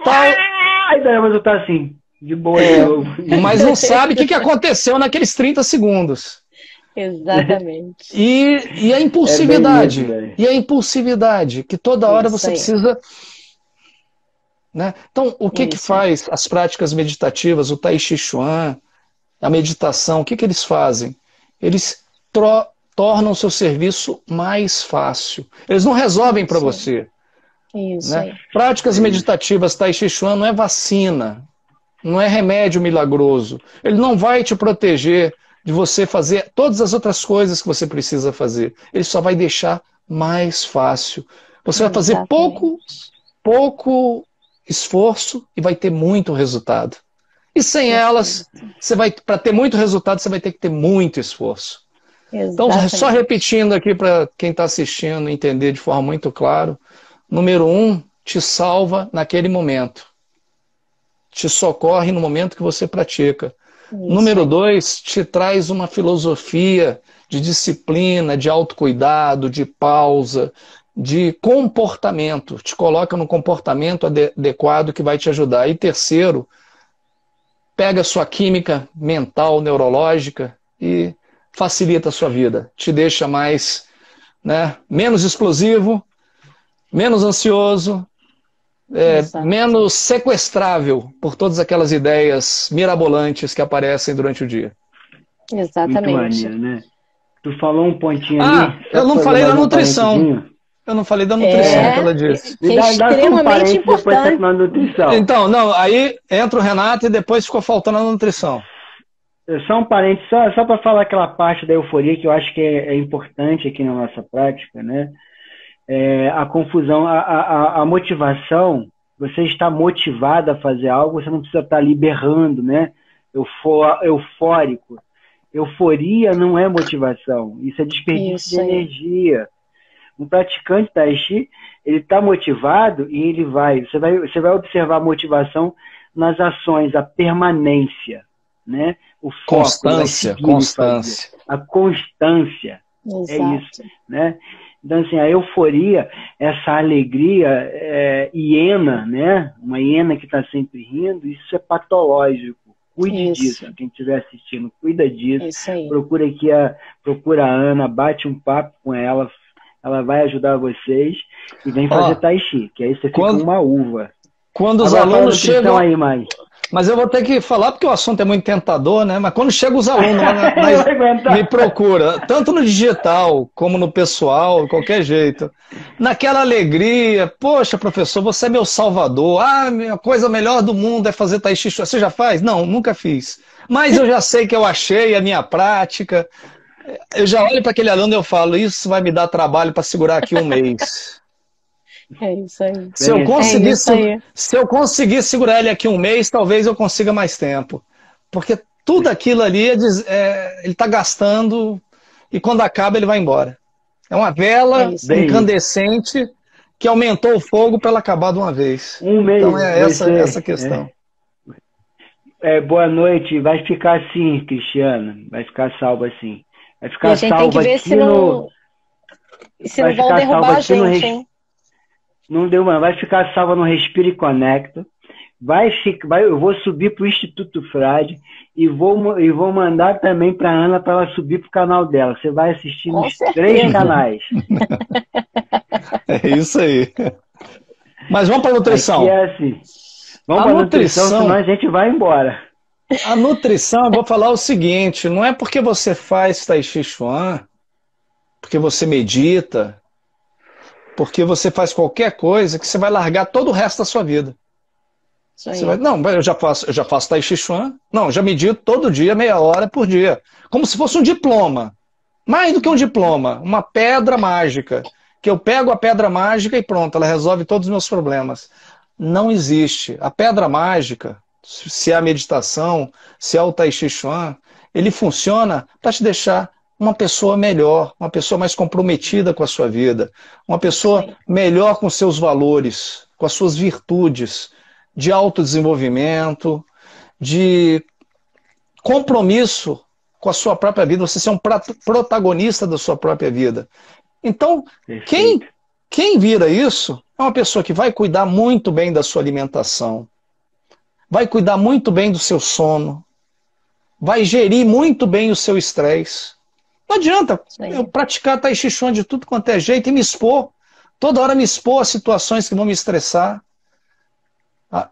Ai, mas eu tô assim, de boa. Mas não sabe o que aconteceu naqueles 30 segundos. Exatamente. E a impulsividade. E a impulsividade, que toda hora você precisa... Né? Então, o que faz as práticas meditativas, o Tai Chi Chuan, a meditação, o que eles fazem? Eles tornam o seu serviço mais fácil. Eles não resolvem para você. Isso né? Práticas meditativas, Tai Chi Chuan não é vacina, não é remédio milagroso. Ele não vai te proteger de você fazer todas as outras coisas que você precisa fazer. Ele só vai deixar mais fácil. Você vai fazer pouco esforço e vai ter muito resultado. E sem elas, para ter muito resultado, você vai ter que ter muito esforço. Então, só repetindo aqui para quem está assistindo entender de forma muito clara, número 1, te salva naquele momento. Te socorre no momento que você pratica. Número 2, te traz uma filosofia de disciplina, de autocuidado, de pausa, de comportamento. Te coloca no comportamento adequado que vai te ajudar. E terceiro, pega a sua química mental, neurológica e facilita a sua vida. Te deixa mais, né, menos explosivo, menos ansioso, menos sequestrável por todas aquelas ideias mirabolantes que aparecem durante o dia. Exatamente. Muito maneiro, né? Tu falou um pontinho ali. Eu não falei da nutrição. Eu não falei da nutrição que ela disse. Que é extremamente importante. Na nutrição. Então, não, aí entra o Renato e depois ficou faltando a nutrição. Só um parênteses, só para falar aquela parte da euforia que eu acho que é importante aqui na nossa prática, né? A confusão, a motivação, você está motivado a fazer algo, você não precisa estar ali berrando, né? Eufórico. Euforia não é motivação. Isso é desperdício de energia. Um praticante Tai Chi, ele está motivado e ele vai. Você vai observar a motivação nas ações, a permanência, né? O foco, constância, constância. A constância. Exato. É isso, né? Então, assim, a euforia, essa alegria hiena, né? Uma hiena que está sempre rindo, isso é patológico. Cuide disso. Quem estiver assistindo, cuida disso. Procura a Ana, bate um papo com ela, ela vai ajudar vocês e vem fazer Tai Chi, que aí você fica uma uva. Quando os alunos chegam aí, mas eu vou ter que falar porque o assunto é muito tentador, né? Mas quando chegam os alunos, me procura, tanto no digital como no pessoal, de qualquer jeito. Naquela alegria, poxa, professor, você é meu salvador. Ah, a coisa melhor do mundo é fazer Tai Chi Chuan. Você já faz? Não, nunca fiz. Mas eu já sei que eu achei a minha prática. Eu já olho para aquele aluno e eu falo, isso vai me dar trabalho para segurar aqui um mês. É isso aí. Se eu conseguir segurar ele aqui um mês, talvez eu consiga mais tempo. Porque tudo aquilo ali, ele está gastando e quando acaba ele vai embora. É uma vela incandescente que aumentou o fogo para ela acabar de uma vez. Um mês. Então é essa questão. Boa noite. Vai ficar assim, Cristiano. Vai ficar salvo assim. Vai ficar salvo aqui se não vão derrubar a gente, hein? Não deu, mano. Vai ficar salva no Respira e Conecta. Eu vou subir para o Instituto Frade e vou mandar também para a Ana para ela subir para o canal dela. Você vai assistir nos 3 canais. É isso aí. Mas vamos para a nutrição. Aqui é assim. Vamos para a nutrição, senão a gente vai embora. A nutrição, eu vou falar o seguinte, não é porque você faz Tai Chi Chuan, porque você medita, porque você faz qualquer coisa que você vai largar todo o resto da sua vida. Eu já faço Tai Chi Chuan. Não, já medito todo dia, meia hora por dia. Como se fosse um diploma. Mais do que um diploma, uma pedra mágica. Que eu pego a pedra mágica e pronto, ela resolve todos os meus problemas. Não existe. A pedra mágica, se é a meditação, se é o Tai Chi Chuan, ele funciona para te deixar uma pessoa melhor, uma pessoa mais comprometida com a sua vida, uma pessoa melhor com seus valores, com as suas virtudes, de autodesenvolvimento, de compromisso com a sua própria vida, você ser um protagonista da sua própria vida. Então, quem vira isso é uma pessoa que vai cuidar muito bem da sua alimentação, vai cuidar muito bem do seu sono, vai gerir muito bem o seu estresse. Não adianta eu praticar Tai Chi Chuan de tudo quanto é jeito e me expor, toda hora me expor a situações que vão me estressar,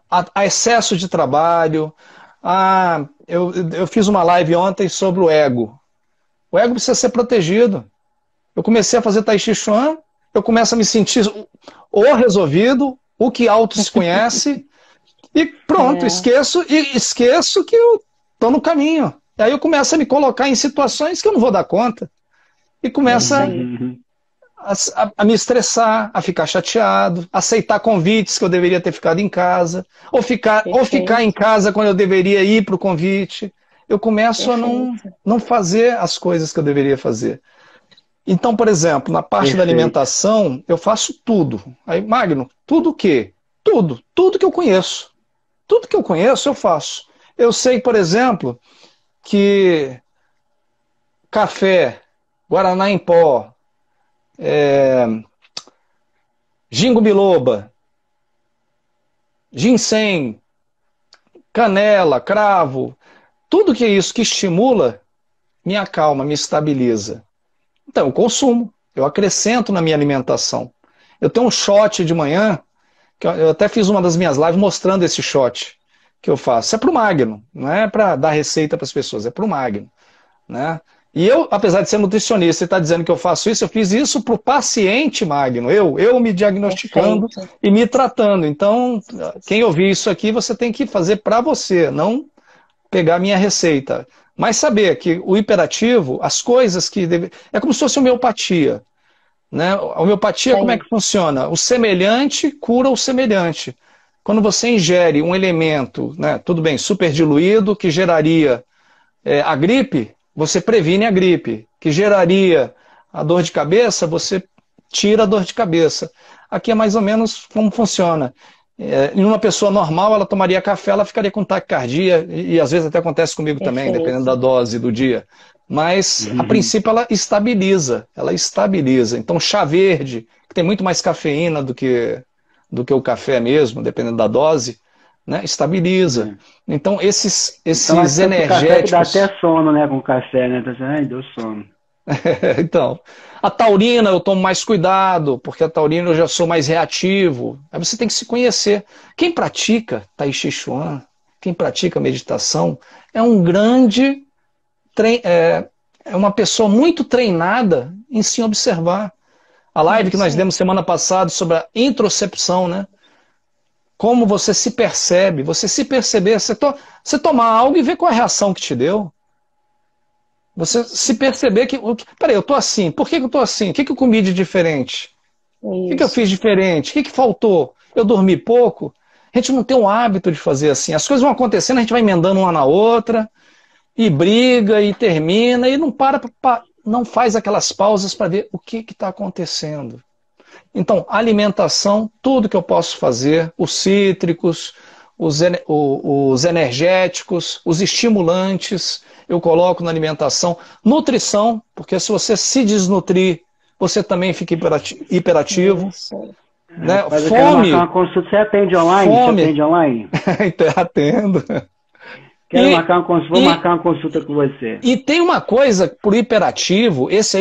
a excesso de trabalho. Eu fiz uma live ontem sobre o ego. O ego precisa ser protegido. Eu comecei a fazer Tai Chi Chuan, eu começo a me sentir resolvido, o que auto se conhece, e pronto, esqueço que eu estou no caminho. Aí eu começo a me colocar em situações que eu não vou dar conta. E começo a me estressar, a ficar chateado, aceitar convites que eu deveria ter ficado em casa, ou ficar em casa quando eu deveria ir para o convite. Eu começo a não fazer as coisas que eu deveria fazer. Então, por exemplo, na parte da alimentação, eu faço tudo. Aí, Magno, tudo o quê? Tudo que eu conheço. Tudo que eu conheço, eu faço. Eu sei, por exemplo, que café, guaraná em pó, ginkgo biloba, ginseng, canela, cravo, tudo que é isso que estimula, me acalma, me estabiliza. Então, eu consumo, eu acrescento na minha alimentação. Eu tenho um shot de manhã, que eu até fiz uma das minhas lives mostrando esse shot que eu faço. Isso é para o Magno, não é para dar receita para as pessoas, é para o Magno, né? E eu, apesar de ser nutricionista e estar dizendo que eu faço isso, eu fiz isso para o paciente, Magno, eu me diagnosticando e me tratando. Então, quem ouvir isso aqui, você tem que fazer para você, não pegar a minha receita. Mas saber que o hiperativo, as coisas que... É como se fosse homeopatia, né? A homeopatia, como é que funciona? O semelhante cura o semelhante. Quando você ingere um elemento, né, tudo bem, super diluído, que geraria a gripe, você previne a gripe, que geraria a dor de cabeça, você tira a dor de cabeça. Aqui é mais ou menos como funciona. Em uma pessoa normal, ela tomaria café, ela ficaria com taquicardia, e às vezes até acontece comigo também, dependendo da dose do dia. Mas, a princípio, ela estabiliza. Então, chá verde, que tem muito mais cafeína do que o café mesmo, dependendo da dose, né, estabiliza. Então, esses Então, energéticos... Café que dá até sono, né, com café, né? Ai, deu sono. Então, a taurina eu tomo mais cuidado, porque a taurina eu já sou mais reativo. Aí você tem que se conhecer. Quem pratica Tai Chi Chuan, quem pratica meditação, é um grande... É uma pessoa muito treinada em se observar. A live que nós demos semana passada sobre a introspecção, né? Como você se percebe, você se perceber, você tomar algo e ver qual é a reação que te deu. Você se perceber que... Peraí, eu tô assim, por que eu tô assim? O que eu comi de diferente? O que eu fiz diferente? O que faltou? Eu dormi pouco? A gente não tem um hábito de fazer assim. As coisas vão acontecendo, a gente vai emendando uma na outra, e briga, e termina, e não não faz aquelas pausas para ver o que está acontecendo. Então, alimentação, tudo que eu posso fazer, os cítricos, os energéticos, os estimulantes, eu coloco na alimentação. Nutrição, porque se você se desnutrir, você também fica hiperativo. Né? Mas eu fome. Quero marcar uma consulta. Você atende online? Fome. Você atende online? Então, atendo. Vou marcar uma consulta com você. E tem uma coisa pro hiperativo, esse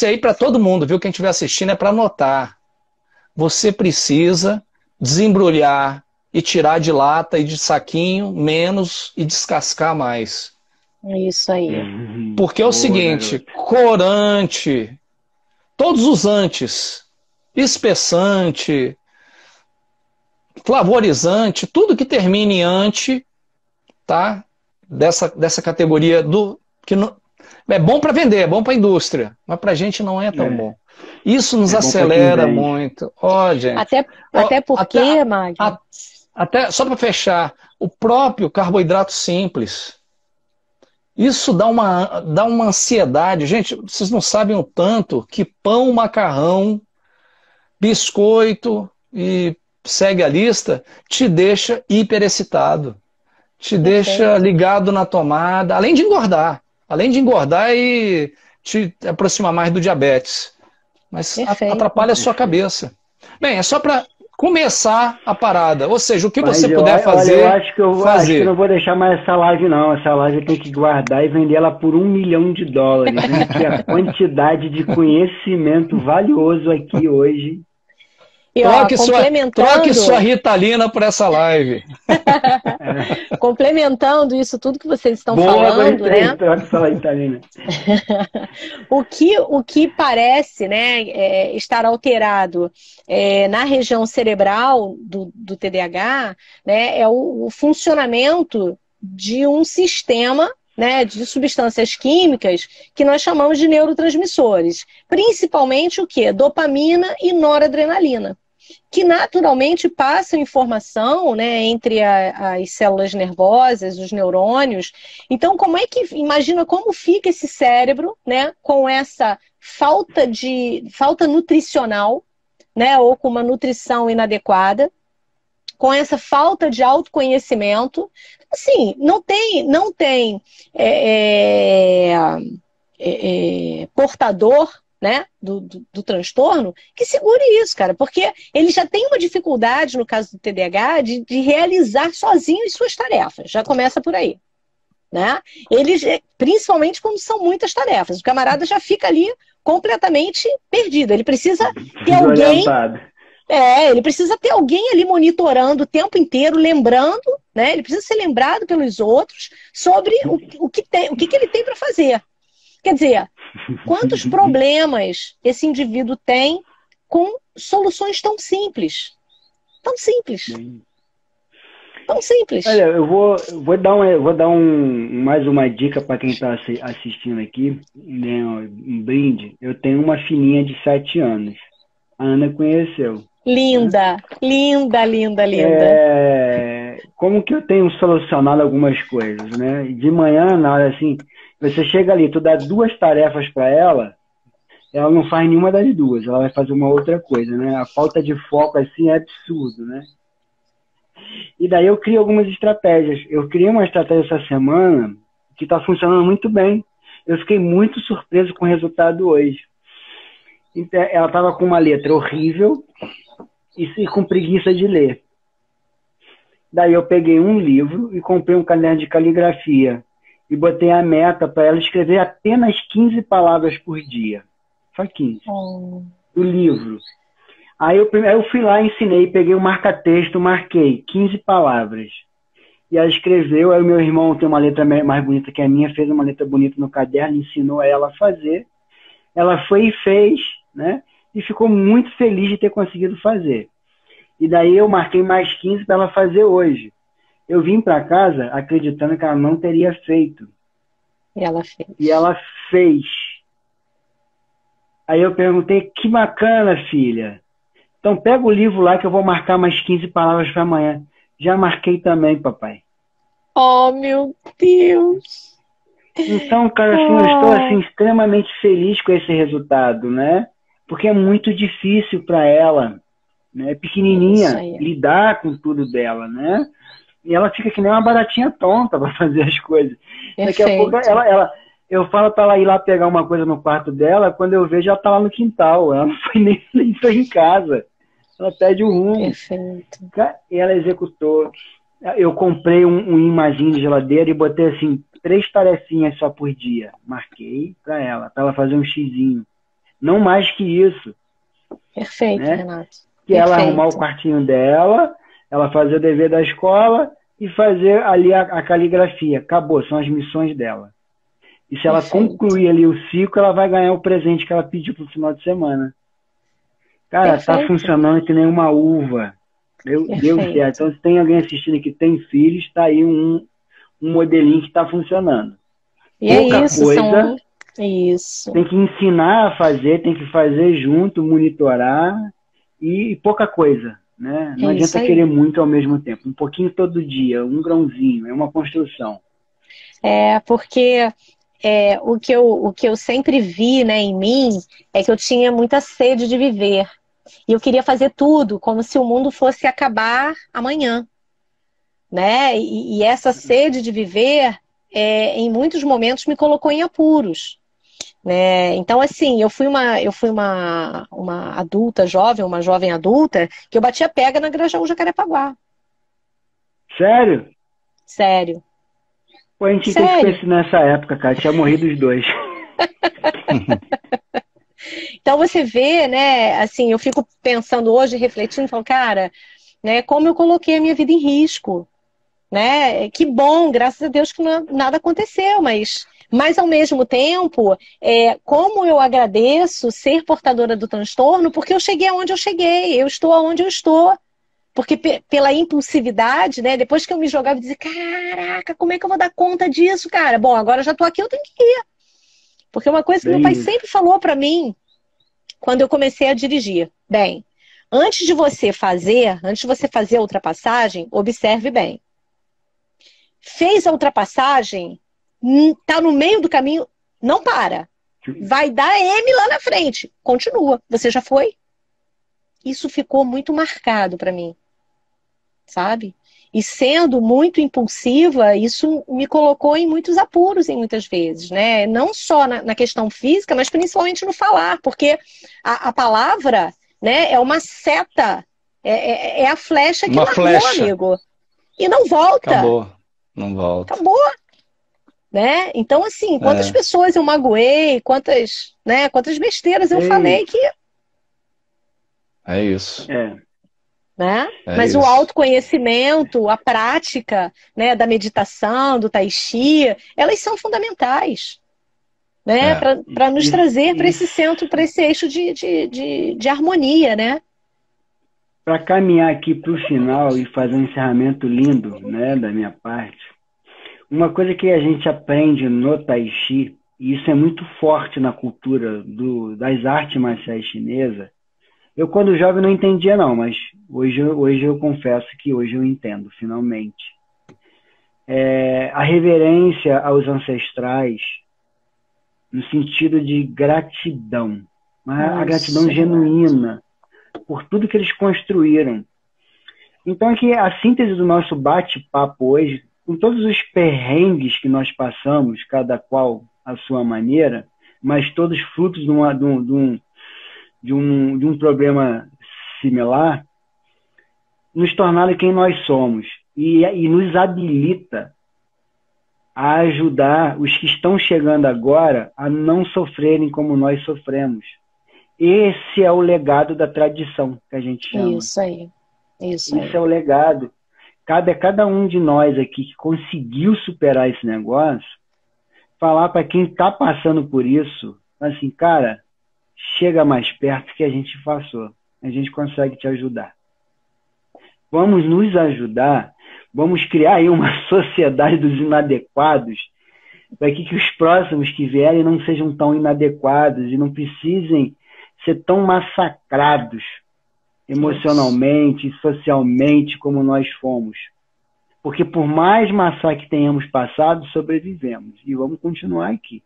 aí para todo mundo, viu? Quem estiver assistindo é para anotar. Você precisa desembrulhar e tirar de lata e de saquinho menos e descascar mais. Isso aí. Porque é o seguinte, corante, todos os antes, espessante, flavorizante, tudo que termine em anti, tá? Dessa categoria que não, é bom para vender, é bom para a indústria, mas para a gente não é tão bom. Isso nos acelera muito. Gente, até porque, Mag? Até, só para fechar, o próprio carboidrato simples, isso dá uma ansiedade. Gente, vocês não sabem o tanto que pão, macarrão, biscoito e segue a lista, te deixa hiperexcitado. Te deixa ligado na tomada, além de engordar e te aproximar mais do diabetes. Mas atrapalha a sua cabeça. Bem, é só para começar a parada. Ou seja, o que você puder fazer. Olha, eu acho que eu não vou deixar mais essa live, não. Essa live eu tenho que guardar e vender ela por $1 milhão. Que a quantidade de conhecimento valioso aqui hoje. E, troque sua Ritalina por essa live. Complementando isso tudo que vocês estão falando, né? Troque sua Ritalina. o que parece, né, estar alterado na região cerebral do TDAH, né, é o funcionamento de um sistema, né, de substâncias químicas que nós chamamos de neurotransmissores. Principalmente o quê? Dopamina e noradrenalina, que naturalmente passam informação, né, entre as células nervosas, os neurônios. Então, imagina como fica esse cérebro, né, com essa falta nutricional, né, ou com uma nutrição inadequada, com essa falta de autoconhecimento. Assim, não tem portador, né, do transtorno que segure isso, cara, porque ele já tem uma dificuldade, no caso do TDAH, de realizar sozinho as suas tarefas. Já começa por aí, né? Principalmente quando são muitas tarefas. O camarada já fica ali completamente perdido. Ele precisa ter alguém... ele precisa ter alguém ali monitorando o tempo inteiro, lembrando, né? Ele precisa ser lembrado pelos outros sobre o que ele tem para fazer. Quer dizer, quantos problemas esse indivíduo tem com soluções tão simples? Tão simples. Tão simples. Olha, eu vou dar mais uma dica para quem está assistindo aqui, né, um brinde. Eu tenho uma filhinha de 7 anos. A Ana conheceu. Linda, linda, linda, linda. Como que eu tenho solucionado algumas coisas, né? De manhã, na hora assim, Você chega ali, tu dá 2 tarefas para ela não faz nenhuma das duas, ela vai fazer uma outra coisa, né? A falta de foco, assim, é absurdo, né? E daí eu crio algumas estratégias. Eu criei uma estratégia essa semana que está funcionando muito bem. Eu fiquei muito surpreso com o resultado hoje. Então, ela estava com uma letra horrível e com preguiça de ler. Daí eu peguei um livro e comprei um caderno de caligrafia e botei a meta para ela escrever apenas 15 palavras por dia. Só 15. Do livro. Aí eu fui lá, ensinei, peguei o marca-texto, marquei 15 palavras. E ela escreveu, aí o meu irmão tem uma letra mais bonita que a minha, fez uma letra bonita no caderno, ensinou ela a fazer. Ela foi e fez, né? E ficou muito feliz de ter conseguido fazer. E daí eu marquei mais 15 para ela fazer hoje. Eu vim para casa acreditando que ela não teria feito. E ela fez. E ela fez. Aí eu perguntei, que bacana, filha. Então pega o livro lá que eu vou marcar mais 15 palavras para amanhã. Já marquei também, papai. Oh, meu Deus! Então, cara, assim, eu estou assim, extremamente feliz com esse resultado, né? Porque é muito difícil para ela, né? Pequenininha, lidar com tudo dela, né? E ela fica que nem uma baratinha tonta para fazer as coisas. Daqui a pouco eu falo para ela ir lá pegar uma coisa no quarto dela, quando eu vejo ela tá lá no quintal, ela não foi nem foi em casa. Ela pede o rumo. Perfeito. E ela executou. Eu comprei um imaginho de geladeira e botei assim 3 tarefinhas só por dia. Marquei para ela fazer um xizinho. Não mais que isso. Perfeito, né? Renato. Que ela arrumar o quartinho dela, ela fazer o dever da escola e fazer ali a caligrafia. Acabou, são as missões dela. E se ela concluir ali o ciclo, ela vai ganhar o presente que ela pediu pro final de semana. Cara, tá funcionando que nem uma uva. Meu Deus do céu. Então, se tem alguém assistindo que tem filhos, tá aí um modelinho que tá funcionando. E pouca é isso, coisa. Isso. Tem que ensinar a fazer, tem que fazer junto, monitorar e pouca coisa. Né? Não adianta querer muito ao mesmo tempo. Um pouquinho todo dia, um grãozinho, é uma construção. Porque o que eu sempre vi, né, em mim é que eu tinha muita sede de viver. E eu queria fazer tudo como se o mundo fosse acabar amanhã. Né? E essa sede de viver, em muitos momentos, me colocou em apuros. Né? Então, assim, eu fui uma adulta jovem, uma jovem adulta, que eu batia pega na Grajaú Jacarepaguá. Sério? Sério. Pô, a gente tem que pensar nessa época, cara. Tinha morrido os dois. Então você vê, né, assim, eu fico pensando hoje, refletindo, falo, cara, né, como eu coloquei a minha vida em risco, né? Que bom, graças a Deus que nada aconteceu, mas ao mesmo tempo, como eu agradeço ser portadora do transtorno, porque eu cheguei aonde eu cheguei, eu estou aonde eu estou. Porque pela impulsividade, né? Depois que eu me jogava e dizia, caraca, como é que eu vou dar conta disso, cara? Bom, agora eu já tô aqui, eu tenho que ir. Porque uma coisa que meu pai sempre falou para mim, quando eu comecei a dirigir, bem, antes de você fazer a ultrapassagem, observe bem. Fez a ultrapassagem, tá no meio do caminho, não para. Vai dar M lá na frente. Continua. Você já foi? Isso ficou muito marcado para mim. Sabe? E sendo muito impulsiva, isso me colocou em muitos apuros, em muitas vezes, né? Não só na questão física, mas principalmente no falar, porque a palavra, né, é uma seta, é a flecha que largou, amigo. E não volta. Acabou. Não volta. Acabou. Né? Então, assim, quantas pessoas eu magoei, quantas besteiras eu falei que... É isso. Né? Mas isso. O autoconhecimento, a prática, né, da meditação, do tai chi, elas são fundamentais, né, para nos trazer para esse centro, para esse eixo de harmonia, né? Para caminhar aqui para o final e fazer um encerramento lindo, né, da minha parte, uma coisa que a gente aprende no tai chi, e isso é muito forte na cultura das artes marciais chinesas. Eu, quando jovem, não entendia, não, mas hoje eu confesso que hoje eu entendo, finalmente. A reverência aos ancestrais, no sentido de gratidão, a gratidão Isso. genuína por tudo que eles construíram. Então, aqui a síntese do nosso bate-papo hoje, com todos os perrengues que nós passamos, cada qual à sua maneira, mas todos frutos de um problema similar, nos tornaram quem nós somos e nos habilita a ajudar os que estão chegando agora a não sofrerem como nós sofremos. Esse é o legado da tradição que a gente chama. Isso aí. Isso é o legado. Cabe a cada um de nós aqui que conseguiu superar esse negócio, falar para quem está passando por isso, assim, cara, chega mais perto que a gente passou. A gente consegue te ajudar. Vamos nos ajudar, vamos criar aí uma sociedade dos inadequados, para que os próximos que vierem não sejam tão inadequados e não precisem ser tão massacrados emocionalmente, socialmente, como nós fomos. Porque por mais massacre que tenhamos passado, sobrevivemos. E vamos continuar aqui.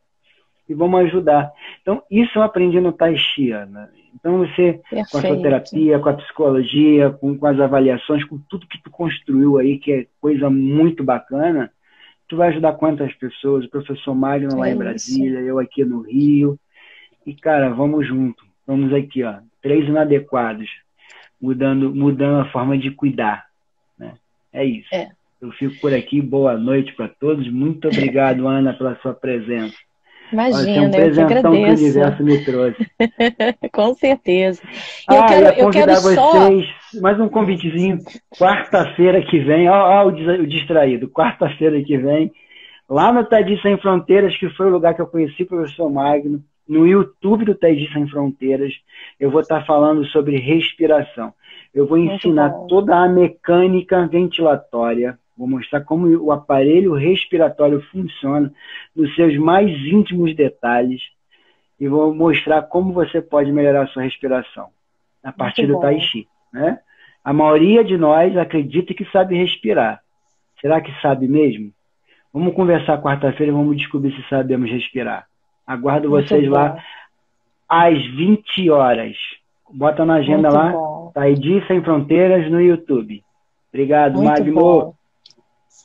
E vamos ajudar. Então, isso eu aprendi no Tai Chi, Ana. Então, você, Perfeito. com a sua terapia, com a psicologia, com as avaliações, com tudo que tu construiu aí, que é coisa muito bacana, tu vai ajudar quantas pessoas? O professor Magno lá em Brasília, eu aqui no Rio. E, cara, vamos junto. Vamos aqui, ó. 3 inadequados. Mudando a forma de cuidar. Né? É isso. Eu fico por aqui. Boa noite para todos. Muito obrigado, Ana, pela sua presença. Imagina, um presentão que o agradeço. universo me trouxe. Com certeza. Eu quero vocês, mais um convitezinho, quarta-feira que vem, ó o distraído, quarta-feira que vem, lá no Taiji Sem Fronteiras, que foi o lugar que eu conheci o professor Magno, no YouTube do Taiji Sem Fronteiras, eu vou estar falando sobre respiração. Eu vou ensinar toda a mecânica ventilatória, vou mostrar como o aparelho respiratório funciona nos seus mais íntimos detalhes e vou mostrar como você pode melhorar a sua respiração a partir do Tai Chi. Né? A maioria de nós acredita que sabe respirar. Será que sabe mesmo? Vamos conversar quarta-feira e vamos descobrir se sabemos respirar. Aguardo vocês lá às 20 horas. Bota na agenda lá, Taiji Sem Fronteiras no YouTube. Obrigado, Magno.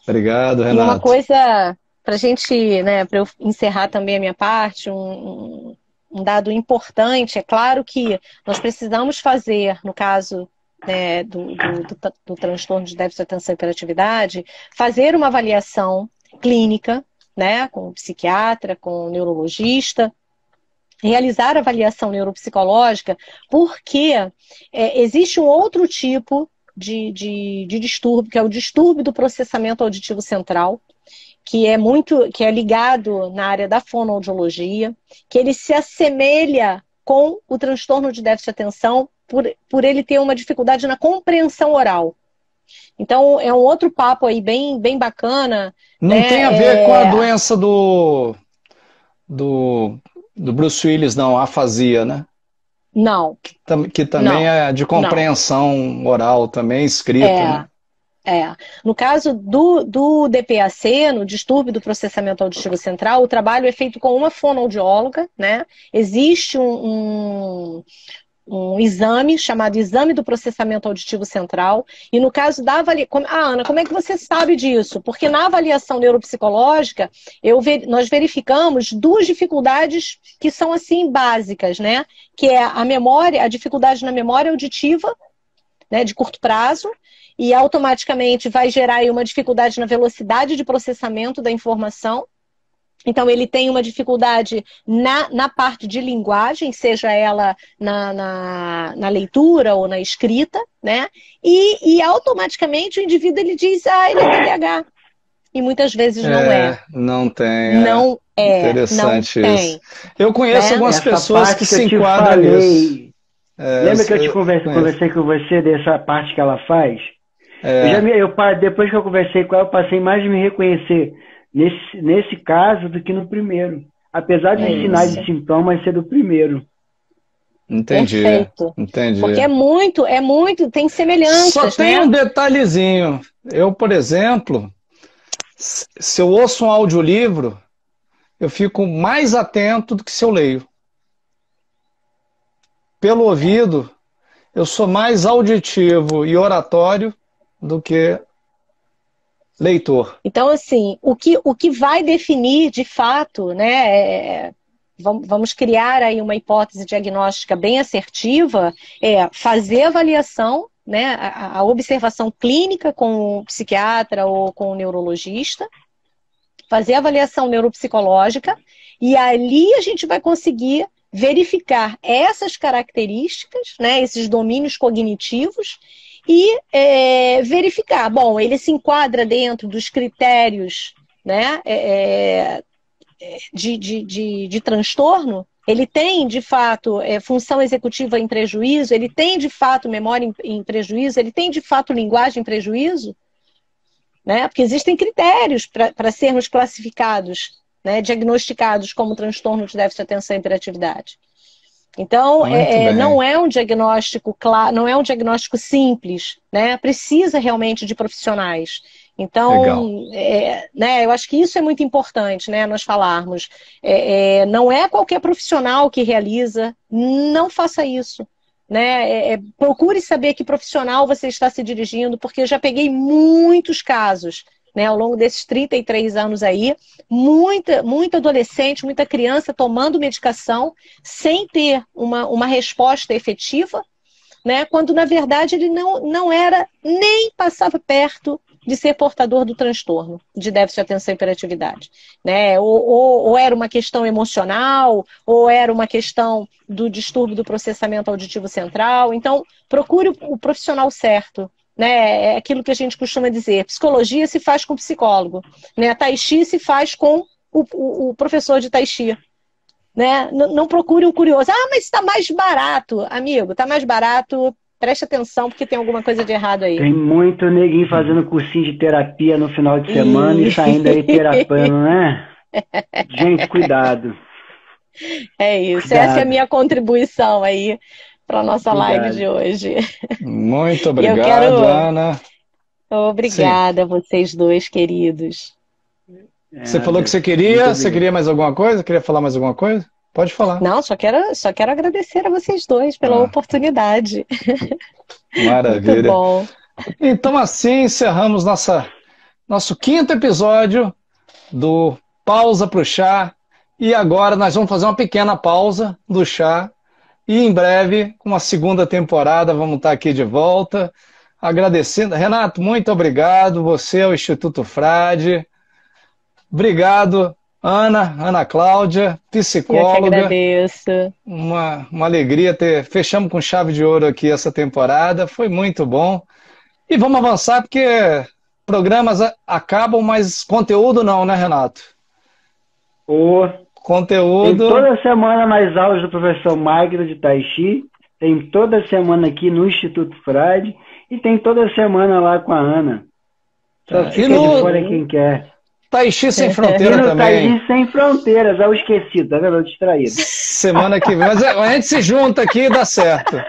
Obrigado, Renato. E uma coisa, para a gente, né, para eu encerrar também a minha parte, um dado importante, é claro que nós precisamos fazer, no caso, né, do transtorno de déficit de atenção e hiperatividade, fazer uma avaliação clínica, né, com o psiquiatra, com o neurologista, realizar avaliação neuropsicológica, porque existe um outro tipo de distúrbio, que é o distúrbio do processamento auditivo central, que é ligado na área da fonoaudiologia, que ele se assemelha com o transtorno de déficit de atenção por ele ter uma dificuldade na compreensão oral. Então, é um outro papo aí bem bacana. Não tem a ver com a doença do Bruce Willis, não, a afasia, né? Não. Que também é de compreensão oral, também escrita, né? No caso do DPAC, no distúrbio do processamento auditivo central, o trabalho é feito com uma fonoaudióloga, né? Existe um exame chamado exame do processamento auditivo central, e no caso da avaliação... Ana, como é que você sabe disso? Porque na avaliação neuropsicológica, nós verificamos 2 dificuldades que são, assim, básicas, né? Que é a dificuldade na memória auditiva, né, de curto prazo, e automaticamente vai gerar aí uma dificuldade na velocidade de processamento da informação. Então, ele tem uma dificuldade na parte de linguagem, seja ela na leitura ou na escrita, né? E automaticamente o indivíduo ele diz, ele é TDAH. E muitas vezes não é. Não tem. Não é. Interessante não isso. Tem. Eu conheço algumas pessoas que se enquadram nisso. Lembra que eu te conversei com você dessa parte que ela faz? Depois que eu conversei com ela, eu passei mais de me reconhecer nesse caso do que no primeiro. Apesar de sinais e sintomas ser do primeiro. Entendi. Perfeito. Entendi. Porque é muito, tem semelhanças. Só tem um detalhezinho. Eu, por exemplo, se eu ouço um audiolivro, eu fico mais atento do que se eu leio. Pelo ouvido, eu sou mais auditivo e oratório do que leitor. Então, assim, o que vai definir, de fato, né, vamos criar aí uma hipótese diagnóstica bem assertiva, é fazer a avaliação, né, a observação clínica com o psiquiatra ou com o neurologista, fazer a avaliação neuropsicológica, e ali a gente vai conseguir verificar essas características, né, esses domínios cognitivos, e verificar, bom, ele se enquadra dentro dos critérios, né, de transtorno, ele tem, de fato, função executiva em prejuízo, ele tem, de fato, memória em prejuízo, ele tem, de fato, linguagem em prejuízo, né? Porque existem critérios para sermos classificados, né, diagnosticados como transtorno de déficit de atenção e hiperatividade. Então, não é um diagnóstico claro, não é um diagnóstico simples, né? Precisa realmente de profissionais. Então, né, eu acho que isso é muito importante, né, nós falarmos. Não é qualquer profissional que realiza, não faça isso. Né? Procure saber que profissional você está se dirigindo, porque eu já peguei muitos casos, né, ao longo desses 33 anos aí, muita adolescente, muita criança tomando medicação sem ter uma resposta efetiva, né, quando na verdade ele não era, nem passava perto de ser portador do transtorno de déficit de atenção e hiperatividade, né? Ou era uma questão emocional, ou era uma questão do distúrbio do processamento auditivo central. Então, procure o profissional certo, né? É aquilo que a gente costuma dizer, psicologia se faz com psicólogo, né? Tai Chi se faz com o professor de Tai Chi. Né? Não procure um curioso. Ah, mas está mais barato. Amigo, está mais barato. Preste atenção, porque tem alguma coisa de errado aí. Tem muito neguinho fazendo cursinho de terapia no final de semana e saindo aí terapando, né? Gente, cuidado. É isso. Cuidado. Essa é a minha contribuição aí para a nossa live de hoje. Muito obrigado, Ana. Obrigada a vocês dois, queridos. Você falou que você queria mais alguma coisa? Queria falar mais alguma coisa? Pode falar. Não, só quero agradecer a vocês dois pela oportunidade. Maravilha. Muito bom. Então assim encerramos nosso 5º episódio do Pausa pro Chá. E agora nós vamos fazer uma pequena pausa do chá. E em breve, com uma 2ª temporada, vamos estar aqui de volta. Agradecendo. Renato, muito obrigado. Você é o Instituto Frade. Obrigado, Ana Cláudia, psicóloga. Eu que agradeço. Uma alegria fechamos com chave de ouro aqui essa temporada, foi muito bom. E vamos avançar porque programas acabam, mas conteúdo não, né, Renato? Conteúdo... Tem toda semana mais aulas do professor Magno de Tai Chi, tem toda semana aqui no Instituto Frade e tem toda semana lá com a Ana. Só fica de fora quem quer. Tai Chi Sem Fronteira também. Tai Chi Sem Fronteiras, é o esquecido, tá vendo? Distraído. Semana que vem. Mas a gente se junta aqui e dá certo.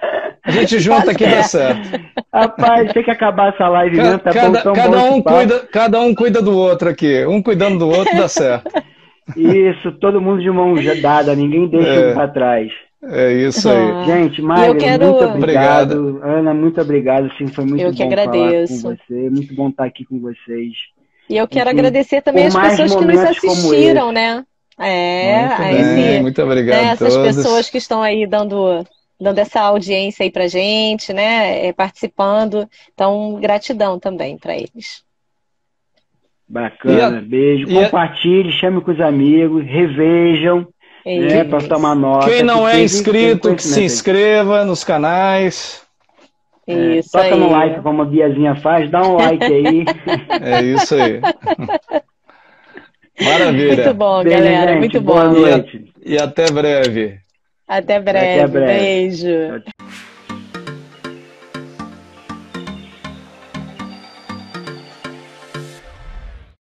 A gente junta aqui e dá certo. Rapaz, tem que acabar essa live mesmo, tá bom? Cada um cuida do outro aqui. Um cuidando do outro dá certo. Isso, todo mundo de mão dada, ninguém deixa pra trás. É isso aí. Gente, Magno, muito obrigado. Ana, muito obrigado. Sim, foi muito bom falar com você. Muito bom estar aqui com vocês. E eu quero agradecer também as pessoas que nos assistiram, né? Muito obrigado a essas todos. pessoas que estão aí dando essa audiência aí pra gente, né? Participando. Então, gratidão também para eles. Bacana, beijo. Compartilhe, chame com os amigos, revejam, né, para tomar nota. Quem não é inscrito, que se inscreva nos canais. Isso toca aí. no like, como a Biazinha faz, dá um like aí. É isso aí. Maravilha. Muito bom, beijo, galera. Gente, muito bom. Boa noite. E até breve. Até breve. Beijo.